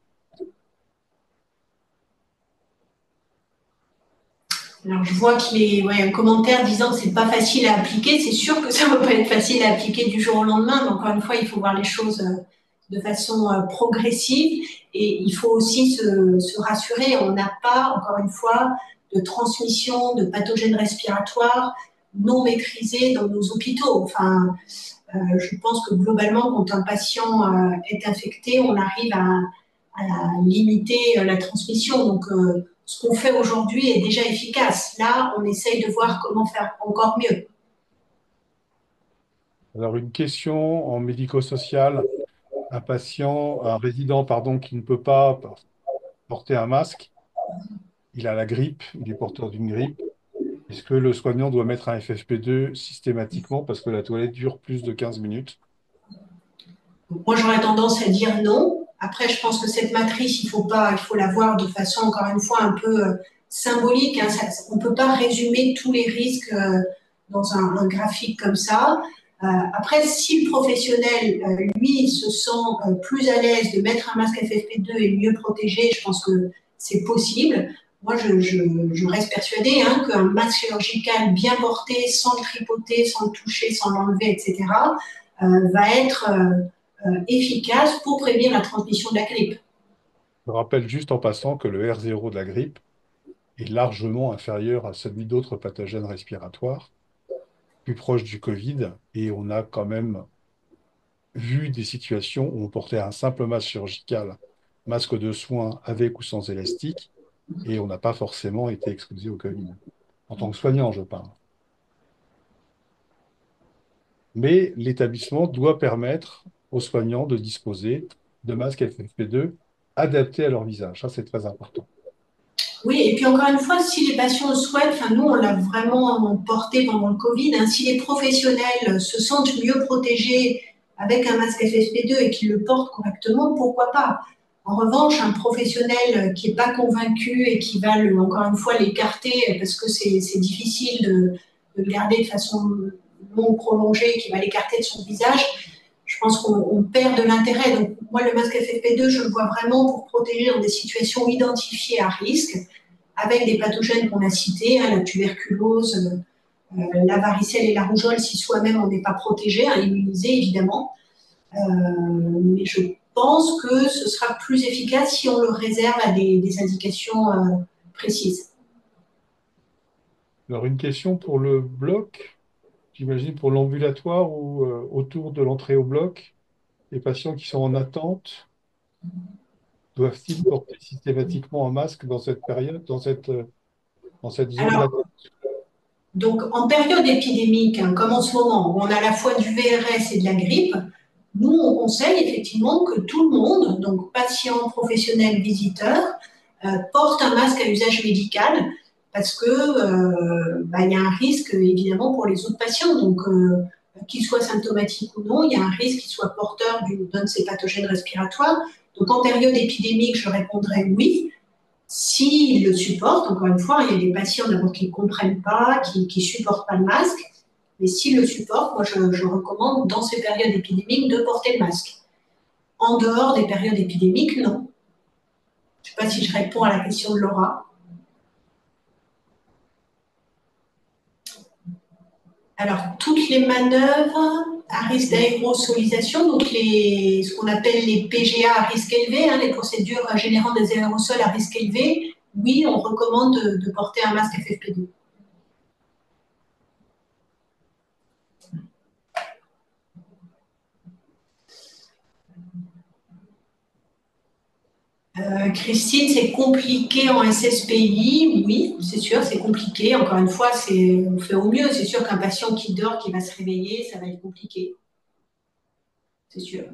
[SPEAKER 1] Alors, je vois qu'il y a un commentaire disant que c'est pas facile à appliquer. C'est sûr que ça ne va pas être facile à appliquer du jour au lendemain. Mais encore une fois, il faut voir les choses de façon progressive. Et il faut aussi se rassurer. On n'a pas, encore une fois, de transmission de pathogènes respiratoires non maîtrisés dans nos hôpitaux. Enfin, je pense que globalement, quand un patient est infecté, on arrive à limiter la transmission. Donc, ce qu'on fait aujourd'hui est déjà efficace. Là, on essaye de voir comment faire encore mieux.
[SPEAKER 2] Alors, une question en médico-social, un résident, pardon, qui ne peut pas porter un masque, il a la grippe, il est porteur d'une grippe. Est-ce que le soignant doit mettre un FFP2 systématiquement parce que la toilette dure plus de 15 minutes?
[SPEAKER 1] Donc, moi, j'aurais tendance à dire non. Après, je pense que cette matrice, il faut la voir de façon, encore une fois, un peu symbolique, hein. On ne peut pas résumer tous les risques dans un graphique comme ça. Après, si le professionnel, lui, se sent plus à l'aise de mettre un masque FFP2 et mieux protégé, je pense que c'est possible. Moi, je reste persuadée hein, qu'un masque chirurgical bien porté, sans le tripoter, sans le toucher, sans l'enlever, etc., va être efficace pour prévenir la transmission de la grippe.
[SPEAKER 2] Je rappelle juste en passant que le R0 de la grippe est largement inférieur à celui d'autres pathogènes respiratoires, plus proche du Covid, et on a quand même vu des situations où on portait un simple masque chirurgical, masque de soins avec ou sans élastique, et on n'a pas forcément été exposé au Covid. En tant que soignant, je parle. mais l'établissement doit permettre aux soignants de disposer de masques FFP2 adaptés à leur visage. Ça, c'est très important.
[SPEAKER 1] Oui, et puis encore une fois, si les patients le souhaitent, enfin nous on l'a vraiment porté pendant le Covid, hein, si les professionnels se sentent mieux protégés avec un masque FFP2 et qu'ils le portent correctement, pourquoi pas? En revanche, un professionnel qui n'est pas convaincu et qui va encore une fois l'écarter parce que c'est difficile de le garder de façon longue, prolongée, qui va l'écarter de son visage, je pense qu'on perd de l'intérêt. Donc moi, le masque FFP2, je le vois vraiment pour protéger dans des situations identifiées à risque avec des pathogènes qu'on a cités, hein, la tuberculose, la varicelle et la rougeole, si soi-même on n'est pas protégé, hein, immunisé évidemment. Mais je pense que ce sera plus efficace si on le réserve à des indications précises.
[SPEAKER 2] Alors, une question pour le bloc, j'imagine pour l'ambulatoire ou autour de l'entrée au bloc, les patients qui sont en attente, doivent-ils porter systématiquement un masque dans cette période, dans cette zone
[SPEAKER 1] Alors,
[SPEAKER 2] d'attente?
[SPEAKER 1] donc en période épidémique, hein, comme en ce moment, où on a à la fois du VRS et de la grippe, nous on conseille effectivement que tout le monde, donc patients, professionnels, visiteurs, portent un masque à usage médical parce que il y a un risque évidemment pour les autres patients. Donc, qu'ils soient symptomatiques ou non, il y a un risque qu'ils soient porteurs d'un de ces pathogènes respiratoires. Donc, en période épidémique, je répondrais oui. S'ils le supportent, encore une fois, il y a des patients d'abord qui ne comprennent pas, qui ne supportent pas le masque. Mais s'ils le supportent, moi, je recommande dans ces périodes épidémiques de porter le masque. En dehors des périodes épidémiques, non. Je ne sais pas si je réponds à la question de Laura. Alors, toutes les manœuvres à risque d'aérosolisation, donc ce qu'on appelle les PGA à risque élevé, hein, les procédures générant des aérosols à risque élevé, oui, on recommande de porter un masque FFP2. Christine, c'est compliqué en SSPI, oui, c'est sûr, c'est compliqué. Encore une fois, on fait au mieux. C'est sûr qu'un patient qui dort, qui va se réveiller, ça va être compliqué, c'est sûr.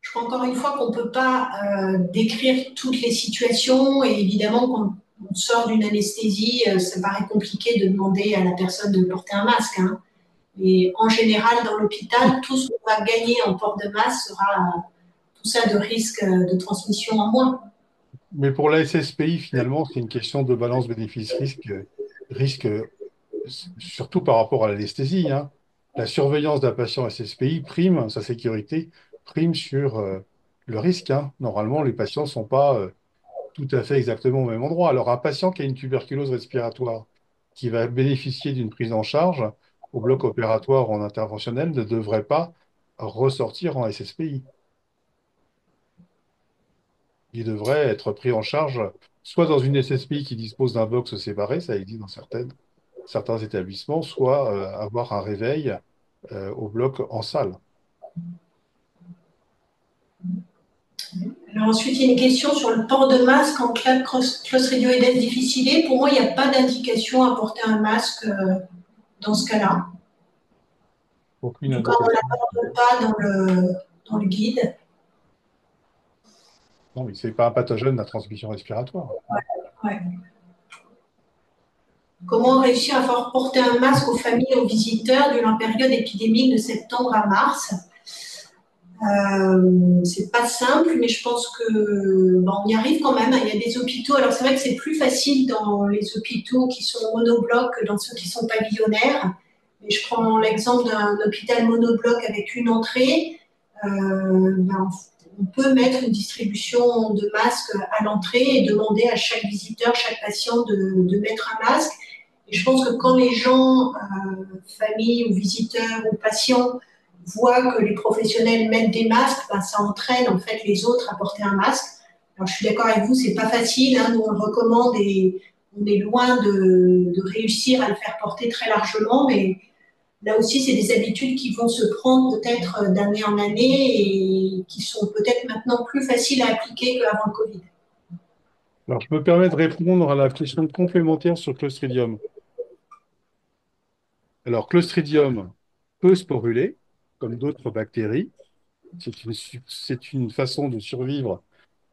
[SPEAKER 1] Je crois encore une fois qu'on ne peut pas décrire toutes les situations et évidemment quand on sort d'une anesthésie, ça paraît compliqué de demander à la personne de porter un masque, hein. Et en général, dans l'hôpital, tout ce qu'on va gagner en port de masque sera tout ça de risque de transmission en moins.
[SPEAKER 2] Mais pour la SSPI, finalement, c'est une question de balance bénéfice-risque, risque, surtout par rapport à l'anesthésie, hein. La surveillance d'un patient SSPI prime, sa sécurité prime sur le risque, hein. Normalement, les patients ne sont pas tout à fait exactement au même endroit. Alors, un patient qui a une tuberculose respiratoire, qui va bénéficier d'une prise en charge au bloc opératoire ou en interventionnel, ne devrait pas ressortir en SSPI. Il devrait être pris en charge soit dans une SSPI qui dispose d'un box séparé, ça existe dans certains établissements, soit avoir un réveil au bloc en salle.
[SPEAKER 1] Alors ensuite, il y a une question sur le port de masque en cas de clostridioïdèse difficile. Pour moi, il n'y a pas d'indication à porter un masque dans ce cas-là. En
[SPEAKER 2] Aucune
[SPEAKER 1] tout cas, on ne
[SPEAKER 2] indication.
[SPEAKER 1] l'aborde pas dans le guide.
[SPEAKER 2] Non, mais ce n'est pas un pathogène de la transmission respiratoire.
[SPEAKER 1] Ouais. Comment réussir à faire porter un masque aux familles et aux visiteurs durant la période épidémique de septembre à mars? C'est pas simple, mais je pense que on y arrive quand même. Il y a des hôpitaux. Alors c'est vrai que c'est plus facile dans les hôpitaux qui sont monoblocs que dans ceux qui sont pavillonnaires. Mais je prends l'exemple d'un hôpital monobloc avec une entrée. On peut mettre une distribution de masques à l'entrée et demander à chaque visiteur, chaque patient de mettre un masque. Et je pense que quand les gens, familles ou visiteurs ou patients, voient que les professionnels mettent des masques, ça entraîne en fait les autres à porter un masque. Alors je suis d'accord avec vous, c'est pas facile, hein, nous on le recommande et on est loin de réussir à le faire porter très largement, mais là aussi c'est des habitudes qui vont se prendre peut-être d'année en année et qui sont peut-être maintenant plus faciles à appliquer qu'avant le Covid.
[SPEAKER 2] Alors, je me permets de répondre à la question complémentaire sur Clostridium. Alors, Clostridium peut sporuler, comme d'autres bactéries. C'est une façon de survivre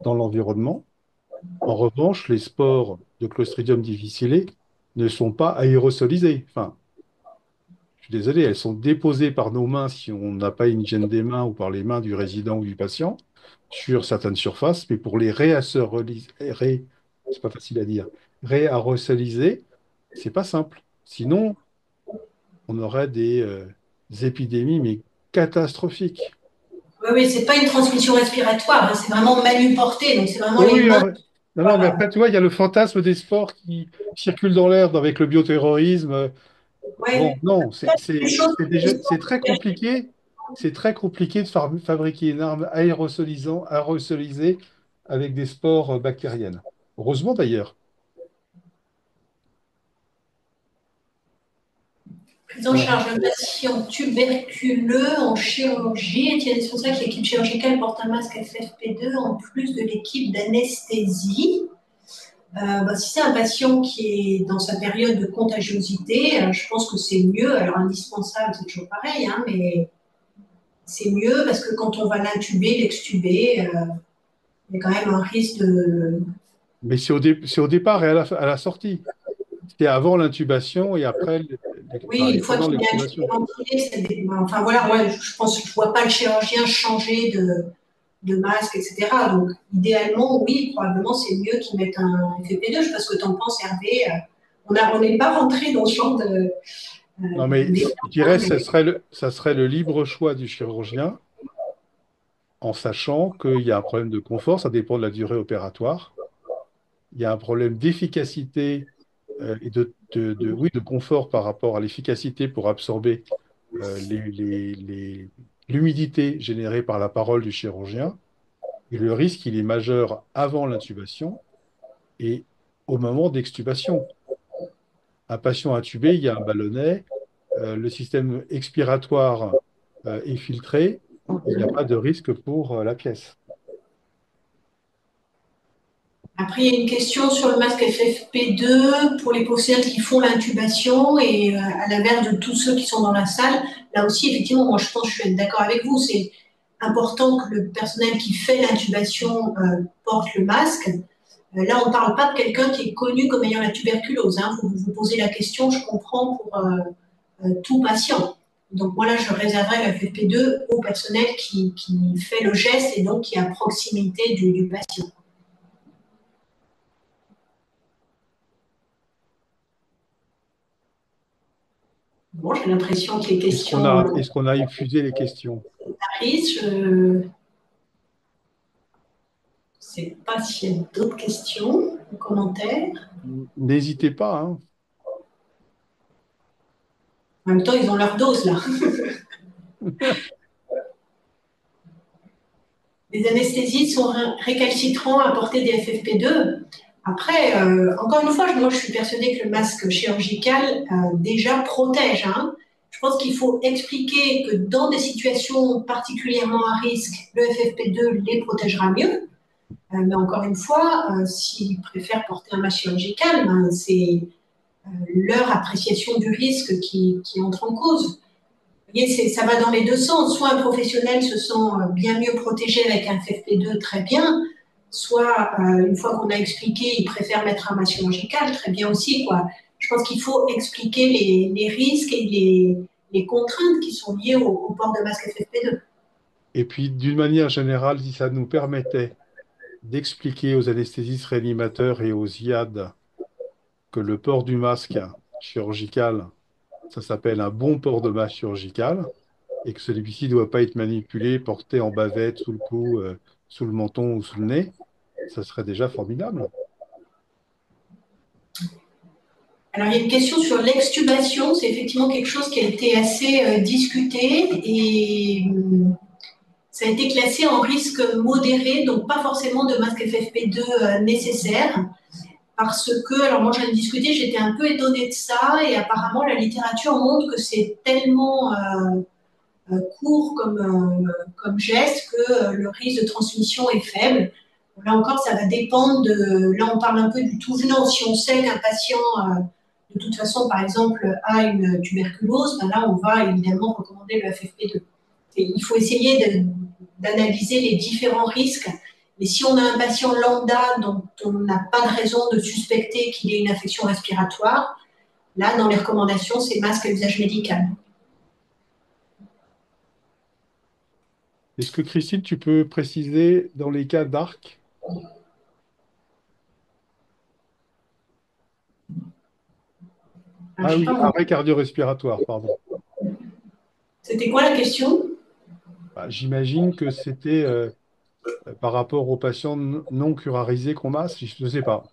[SPEAKER 2] dans l'environnement. En revanche, les spores de Clostridium difficile ne sont pas aérosolisés. Enfin, je suis désolé, elles sont déposées par nos mains si on n'a pas une hygiène des mains ou par les mains du résident ou du patient sur certaines surfaces, mais pour les c'est pas facile à dire, réaérosoliser, c'est pas simple. Sinon, on aurait des épidémies, mais catastrophiques.
[SPEAKER 1] Oui, oui, c'est pas une transmission respiratoire, hein, c'est vraiment manuporté, donc c'est vraiment
[SPEAKER 2] Oui,
[SPEAKER 1] les
[SPEAKER 2] oui,
[SPEAKER 1] mains.
[SPEAKER 2] non, non, mais
[SPEAKER 1] Voilà.
[SPEAKER 2] après, tu vois, il y a le fantasme des sports qui circulent dans l'air avec le bioterrorisme. Bon,
[SPEAKER 1] Ouais.
[SPEAKER 2] non,
[SPEAKER 1] Une chose,
[SPEAKER 2] c'est très compliqué. C'est très compliqué de fabriquer une arme aérosolisée avec des spores bactériennes. Heureusement
[SPEAKER 1] prise en
[SPEAKER 2] d'ailleurs.
[SPEAKER 1] charge d'un patient tuberculeux en chirurgie. Est-il indispensable que l'équipe chirurgicale porte un masque FFP2 en plus de l'équipe d'anesthésie? Bah, si c'est un patient qui est dans sa période de contagiosité, je pense que c'est mieux. Alors, indispensable, c'est toujours pareil, hein, mais c'est mieux parce que quand on va l'intuber, l'extuber, il y a quand même un risque de.
[SPEAKER 2] Mais c'est au départ et à la sortie. C'est avant l'intubation et après, enfin,
[SPEAKER 1] Oui,
[SPEAKER 2] et
[SPEAKER 1] une fois
[SPEAKER 2] pendant
[SPEAKER 1] qu'il est intubé,
[SPEAKER 2] l'extubation.
[SPEAKER 1] ventilé, enfin voilà, ouais, je pense que je ne vois pas le chirurgien changer de masque, etc. Donc, idéalement, oui, probablement, c'est mieux qu'ils mettent un FFP2. Je sais pas ce que tu en penses, Hervé. On n'est pas rentré dans ce genre de.
[SPEAKER 2] Non, mais
[SPEAKER 1] Des-
[SPEAKER 2] je dirais que ça serait le libre choix du chirurgien en sachant qu'il y a un problème de confort, ça dépend de la durée opératoire. Il y a un problème d'efficacité et oui, de confort par rapport à l'efficacité pour absorber l'humidité générée par la parole du chirurgien. Et le risque, il est majeur avant l'intubation et au moment d'extubation. Un patient intubé, il y a un ballonnet, le système expiratoire est filtré, il n'y a pas de risque pour la pièce.
[SPEAKER 1] Après, il y a une question sur le masque FFP2 pour les professionnels qui font l'intubation et à l'inverse de tous ceux qui sont dans la salle. Là aussi, effectivement, moi je pense que je suis d'accord avec vous. C'est important que le personnel qui fait l'intubation porte le masque. Là, on ne parle pas de quelqu'un qui est connu comme ayant la tuberculose. Hein. Vous vous posez la question, je comprends, pour tout patient. Donc moi là, je réserverai le FFP2 au personnel qui fait le geste et donc qui est à proximité du patient. Bon, j'ai l'impression que les questions
[SPEAKER 2] Est-ce qu'on a épuisé les questions?
[SPEAKER 1] arrivent. Je ne sais pas s'il y a d'autres questions ou commentaires.
[SPEAKER 2] N'hésitez pas, hein.
[SPEAKER 1] En même temps, ils ont leur dose là. Les anesthésistes sont récalcitrants à porter des FFP2. Après, encore une fois, moi je suis persuadée que le masque chirurgical déjà protège. Hein. Je pense qu'il faut expliquer que dans des situations particulièrement à risque, le FFP2 les protégera mieux. Mais encore une fois, s'ils préfèrent porter un masque chirurgical, ben, c'est leur appréciation du risque qui entre en cause. Vous voyez, ça va dans les deux sens. Soit un professionnel se sent bien mieux protégé avec un FFP2, très bien. Soit, une fois qu'on a expliqué, il préfère mettre un masque chirurgical, très bien aussi. Quoi. Je pense qu'il faut expliquer les risques et les contraintes qui sont liées au port de masque FFP2.
[SPEAKER 2] Et puis, d'une manière générale, si ça nous permettait d'expliquer aux anesthésistes réanimateurs et aux IAD que le port du masque chirurgical, ça s'appelle un bon port de masque chirurgical, et que celui-ci ne doit pas être manipulé, porté en bavette, sous le cou, sous le menton ou sous le nez, ça serait déjà formidable.
[SPEAKER 1] Alors, il y a une question sur l'extubation. C'est effectivement quelque chose qui a été assez discuté et ça a été classé en risque modéré, donc pas forcément de masque FFP2 nécessaire. Parce que, alors moi j'en ai discuté, j'étais un peu étonnée de ça, et apparemment la littérature montre que c'est tellement court comme geste que le risque de transmission est faible. Là encore, ça va dépendre de. Là, on parle un peu du tout venant. Si on sait qu'un patient de toute façon, par exemple, a une tuberculose, ben là, on va évidemment recommander le FFP2. Et il faut essayer d'analyser les différents risques. Mais si on a un patient lambda dont on n'a pas de raison de suspecter qu'il ait une infection respiratoire, là, dans les recommandations, c'est masque à usage médical.
[SPEAKER 2] Est-ce que Christine, tu peux préciser dans les cas d'ARC?
[SPEAKER 1] Alors,
[SPEAKER 2] Ah
[SPEAKER 1] je sais
[SPEAKER 2] oui,
[SPEAKER 1] pas,
[SPEAKER 2] arrêt cardio-respiratoire, pardon.
[SPEAKER 1] c'était quoi la question?
[SPEAKER 2] Bah, j'imagine que c'était par rapport aux patients non curarisés qu'on a, si je ne sais pas.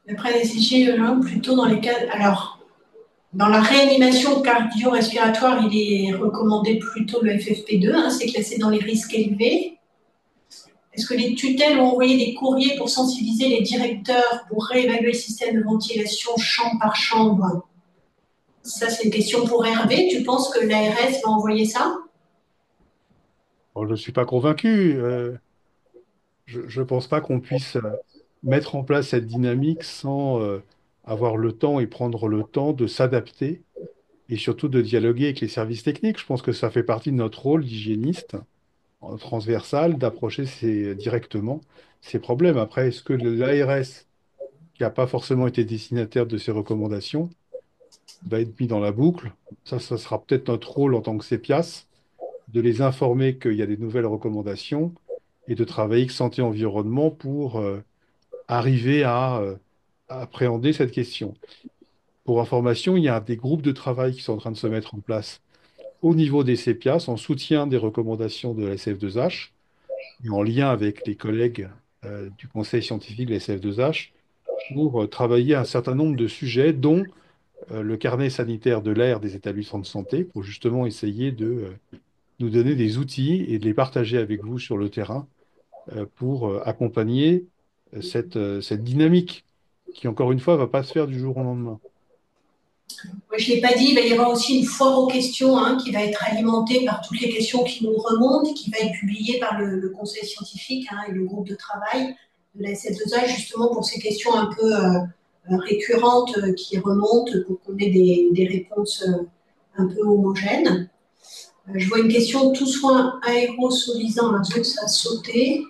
[SPEAKER 1] Après les IgE, plutôt dans les cas. Alors, dans la réanimation cardio-respiratoire, il est recommandé plutôt le FFP2, c'est classé dans les risques élevés. Est-ce que les tutelles ont envoyé des courriers pour sensibiliser les directeurs pour réévaluer le système de ventilation chambre par chambre? Ça, c'est une question pour Hervé. Tu penses que l'ARS va envoyer ça?
[SPEAKER 2] Bon, je ne suis pas convaincu. Je ne pense pas qu'on puisse mettre en place cette dynamique sans avoir le temps et prendre le temps de s'adapter et surtout de dialoguer avec les services techniques. Je pense que ça fait partie de notre rôle d'hygiéniste transversal d'approcher directement ces problèmes. Après, est-ce que l'ARS, qui n'a pas forcément été destinataire de ces recommandations, va être mis dans la boucle? Ça sera peut-être notre rôle en tant que CEPIAS, de les informer qu'il y a des nouvelles recommandations et de travailler avec santé environnement pour arriver à appréhender cette question. Pour information, il y a des groupes de travail qui sont en train de se mettre en place au niveau des CEPIAS en soutien des recommandations de la SF2H et en lien avec les collègues du conseil scientifique de la SF2H pour travailler un certain nombre de sujets, dont le carnet sanitaire de l'air des établissements de santé, pour justement essayer de nous donner des outils et de les partager avec vous sur le terrain pour accompagner cette dynamique qui, encore une fois, va pas se faire du jour au lendemain.
[SPEAKER 1] Ouais, je ne l'ai pas dit, il va y avoir aussi une foire aux questions qui va être alimentée par toutes les questions qui nous remontent, qui va être publiée par le conseil scientifique et le groupe de travail de la SF2A, justement pour ces questions un peu récurrentes qui remontent, pour qu'on ait des réponses un peu homogènes. Je vois une question, tout soin aérosolisant, alors que ça a sauté,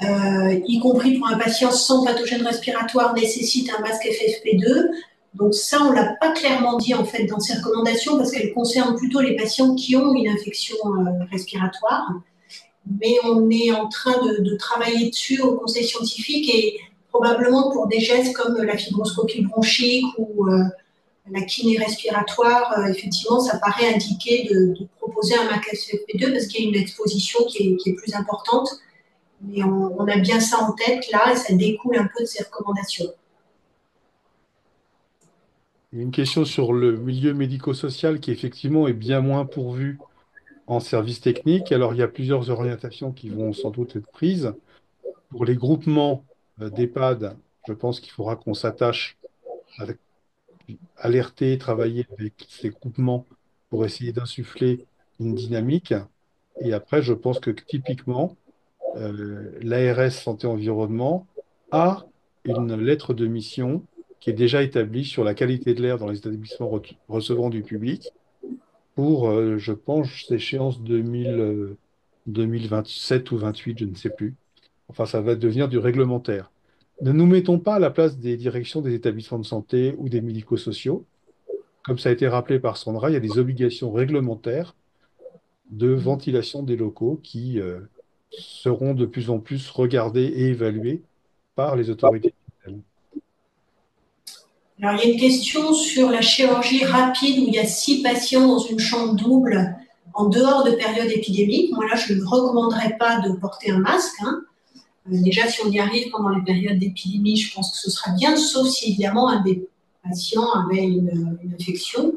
[SPEAKER 1] y compris pour un patient sans pathogène respiratoire, nécessite un masque FFP2. Donc ça, on ne l'a pas clairement dit en fait dans ces recommandations parce qu'elles concernent plutôt les patients qui ont une infection respiratoire. Mais on est en train de travailler dessus au conseil scientifique et probablement pour des gestes comme la fibroscopie bronchique ou la kiné respiratoire, effectivement, ça paraît indiqué de proposer un masque FFP2 parce qu'il y a une exposition qui est plus importante. Mais on a bien ça en tête là et ça découle un peu de ces recommandations.
[SPEAKER 2] Une question sur le milieu médico-social qui effectivement est bien moins pourvu en service technique. Alors, il y a plusieurs orientations qui vont sans doute être prises. Pour les groupements d'EHPAD, je pense qu'il faudra qu'on s'attache à alerter, travailler avec ces groupements pour essayer d'insuffler une dynamique. Et après, je pense que typiquement, l'ARS Santé Environnement a une lettre de mission qui est déjà établie sur la qualité de l'air dans les établissements recevant du public pour, je pense, échéance 2027 ou 28, je ne sais plus. Enfin, ça va devenir du réglementaire. Ne nous mettons pas à la place des directions des établissements de santé ou des médico-sociaux. Comme ça a été rappelé par Sandra, il y a des obligations réglementaires de ventilation des locaux qui seront de plus en plus regardées et évaluées par les autorités.
[SPEAKER 1] Alors, il y a une question sur la chirurgie rapide où il y a 6 patients dans une chambre double en dehors de période épidémique. Moi, là, je ne recommanderais pas de porter un masque. Déjà, si on y arrive pendant les périodes d'épidémie, je pense que ce sera bien, sauf si évidemment un des patients avait une infection.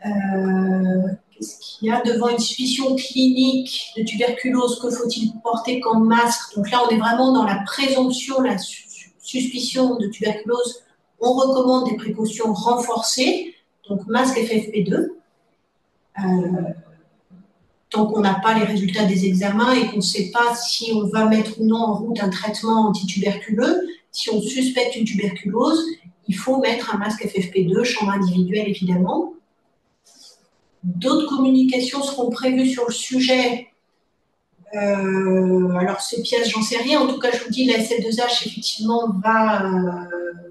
[SPEAKER 1] Qu'est-ce qu'il y a devant une suspicion clinique de tuberculose? Que faut-il porter comme masque? Donc là, on est vraiment dans la présomption, la suspicion de tuberculose. On recommande des précautions renforcées, donc masque FFP2. tant qu'on n'a pas les résultats des examens et qu'on ne sait pas si on va mettre ou non en route un traitement antituberculeux. Si on suspecte une tuberculose, il faut mettre un masque FFP2, chambre individuelle évidemment. D'autres communications seront prévues sur le sujet. Alors ces pièces, j'en sais rien. En tout cas, je vous dis, la SF2H effectivement va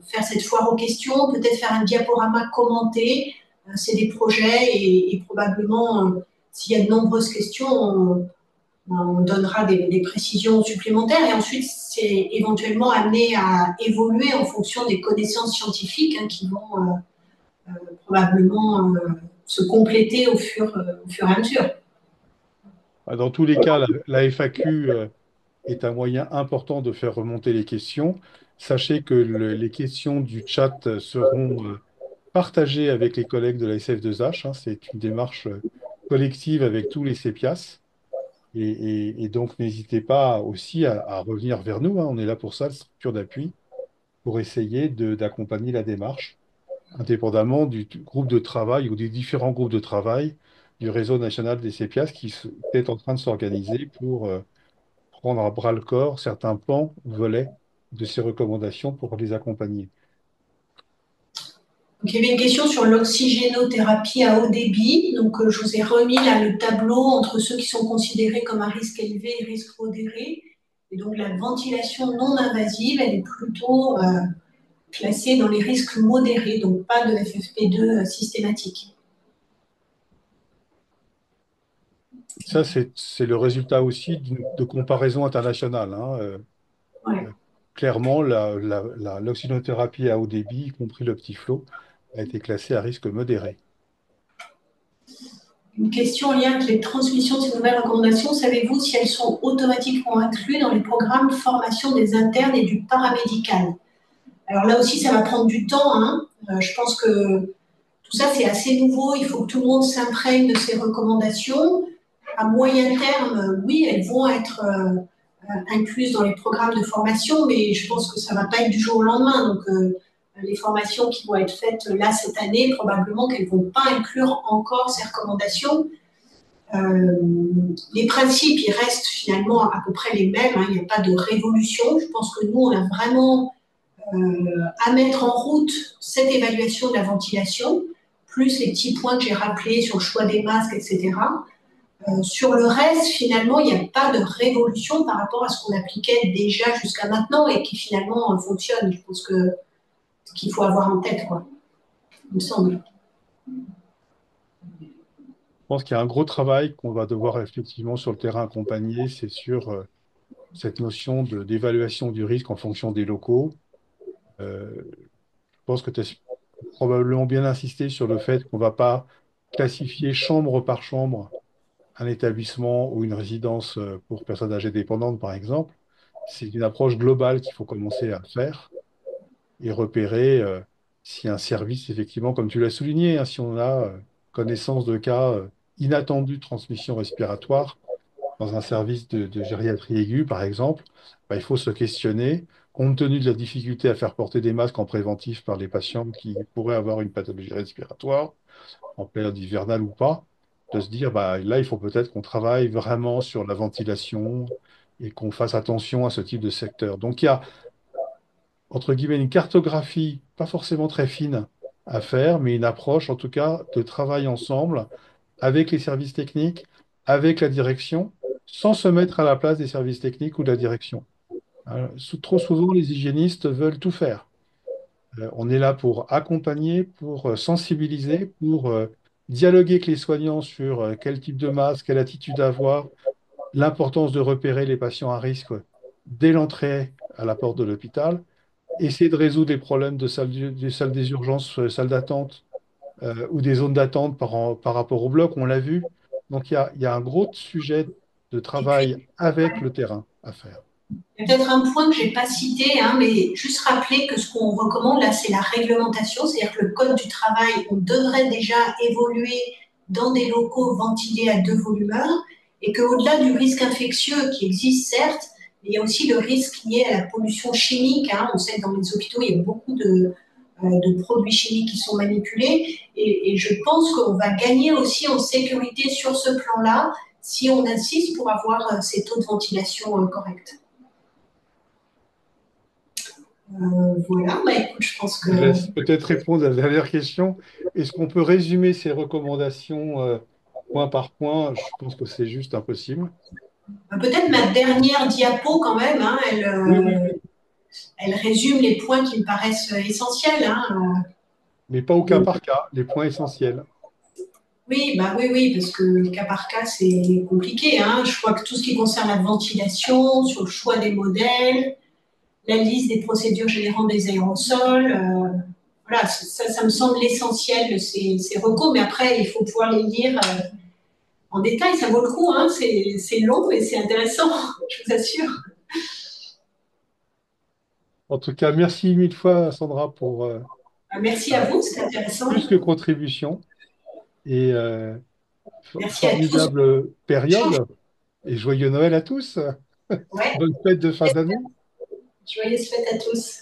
[SPEAKER 1] faire cette foire aux questions, peut-être faire un diaporama commenté. C'est des projets et probablement, s'il y a de nombreuses questions, on donnera des précisions supplémentaires et ensuite c'est éventuellement amené à évoluer en fonction des connaissances scientifiques qui vont probablement se compléter au fur et à mesure.
[SPEAKER 2] Dans tous les cas, la FAQ est un moyen important de faire remonter les questions. Sachez que les questions du chat seront partagées avec les collègues de la SF2H, hein. C'est une démarche collective avec tous les CEPIAS. Et donc, n'hésitez pas aussi à revenir vers nous, hein. On est là pour ça, la structure d'appui, pour essayer d'accompagner la démarche, indépendamment du groupe de travail ou des différents groupes de travail du réseau national des CEPIAS est en train de s'organiser pour prendre à bras le corps certains pans ou volets de ces recommandations pour les accompagner.
[SPEAKER 1] Donc, il y avait une question sur l'oxygénothérapie à haut débit. Donc, je vous ai remis là le tableau entre ceux qui sont considérés comme un risque élevé et risque modéré. Et donc, la ventilation non invasive, elle est plutôt classée dans les risques modérés, donc pas de FFP2 systématique.
[SPEAKER 2] Ça, c'est le résultat aussi de comparaison internationale, hein.
[SPEAKER 1] Ouais.
[SPEAKER 2] Clairement, l'oxygénothérapie à haut débit, y compris le petit flot, a été classée à risque modéré.
[SPEAKER 1] Une question en lien avec les transmissions de ces nouvelles recommandations. Savez-vous si elles sont automatiquement incluses dans les programmes de formation des internes et du paramédical? Alors là aussi, ça va prendre du temps, hein. Je pense que tout ça, c'est assez nouveau. Il faut que tout le monde s'imprègne de ces recommandations. À moyen terme, oui, elles vont être incluses dans les programmes de formation, mais je pense que ça ne va pas être du jour au lendemain. Donc, les formations qui vont être faites là cette année, probablement qu'elles ne vont pas inclure encore ces recommandations. Les principes, ils restent finalement à peu près les mêmes, hein. Il n'y a pas de révolution. Je pense que nous, on a vraiment à mettre en route cette évaluation de la ventilation, plus les petits points que j'ai rappelés sur le choix des masques, etc. Sur le reste, finalement, il n'y a pas de révolution par rapport à ce qu'on appliquait déjà jusqu'à maintenant et qui finalement fonctionne. Je pense que ce qu'il faut avoir en tête, quoi, il me semble.
[SPEAKER 2] Je pense qu'il y a un gros travail qu'on va devoir effectivement sur le terrain accompagner, c'est sur cette notion d'évaluation du risque en fonction des locaux. Je pense que tu as probablement bien insisté sur le fait qu'on ne va pas classifier chambre par chambre un établissement ou une résidence pour personnes âgées dépendantes, par exemple. C'est une approche globale qu'il faut commencer à faire et repérer si un service, effectivement, comme tu l'as souligné, hein, si on a connaissance de cas inattendus de transmission respiratoire dans un service de gériatrie aiguë, par exemple, bah, il faut se questionner, compte tenu de la difficulté à faire porter des masques en préventif par les patients qui pourraient avoir une pathologie respiratoire, en période hivernale ou pas, de se dire, bah, là, il faut peut-être qu'on travaille vraiment sur la ventilation et qu'on fasse attention à ce type de secteur. Donc, il y a, entre guillemets, une cartographie, pas forcément très fine à faire, mais une approche, en tout cas, de travail ensemble avec les services techniques, avec la direction, sans se mettre à la place des services techniques ou de la direction. Trop souvent, les hygiénistes veulent tout faire. On est là pour accompagner, pour sensibiliser, pour dialoguer avec les soignants sur quel type de masque, quelle attitude avoir, l'importance de repérer les patients à risque dès l'entrée à la porte de l'hôpital, essayer de résoudre les problèmes de salle des urgences, salles d'attente ou des zones d'attente par rapport au bloc, on l'a vu. Donc il y a un gros sujet de
[SPEAKER 1] Et puis,
[SPEAKER 2] travail avec le terrain à faire.
[SPEAKER 1] il y a peut-être un point que je n'ai pas cité, hein, mais juste rappeler que ce qu'on recommande là, c'est la réglementation, c'est-à-dire que le code du travail, on devrait déjà évoluer dans des locaux ventilés à 2 volumeurs et qu'au-delà du risque infectieux qui existe certes, il y a aussi le risque lié à la pollution chimique, hein. On sait que dans les hôpitaux, il y a beaucoup de produits chimiques qui sont manipulés et je pense qu'on va gagner aussi en sécurité sur ce plan-là si on insiste pour avoir ces taux de ventilation corrects. Voilà, bah, écoute, je pense
[SPEAKER 2] Je
[SPEAKER 1] que
[SPEAKER 2] te laisse peut-être répondre à la dernière question. Est-ce qu'on peut résumer ces recommandations point par point? Je pense que c'est juste impossible.
[SPEAKER 1] peut-être ma dernière diapo quand même, hein,
[SPEAKER 2] Oui, oui,
[SPEAKER 1] elle résume les points qui me paraissent essentiels. Hein.
[SPEAKER 2] mais pas au cas par cas, les points essentiels.
[SPEAKER 1] Oui, bah oui, oui, parce que le cas par cas, c'est compliqué. Hein. Je crois que tout ce qui concerne la ventilation, sur le choix des modèles, la liste des procédures générant des aérosols, voilà, ça me semble l'essentiel de ces recos. Mais après, il faut pouvoir les lire en détail. Ça vaut le coup. Hein. C'est long et c'est intéressant, je vous assure.
[SPEAKER 2] En tout cas, merci mille fois, Sandra, pour
[SPEAKER 1] Merci à
[SPEAKER 2] ta
[SPEAKER 1] vous, c'est intéressant.
[SPEAKER 2] plus que contribution et
[SPEAKER 1] Merci à tous.
[SPEAKER 2] formidable période et joyeux Noël à tous.
[SPEAKER 1] Ouais,
[SPEAKER 2] Bonne fête de fin d'année.
[SPEAKER 1] joyeuses fêtes à tous.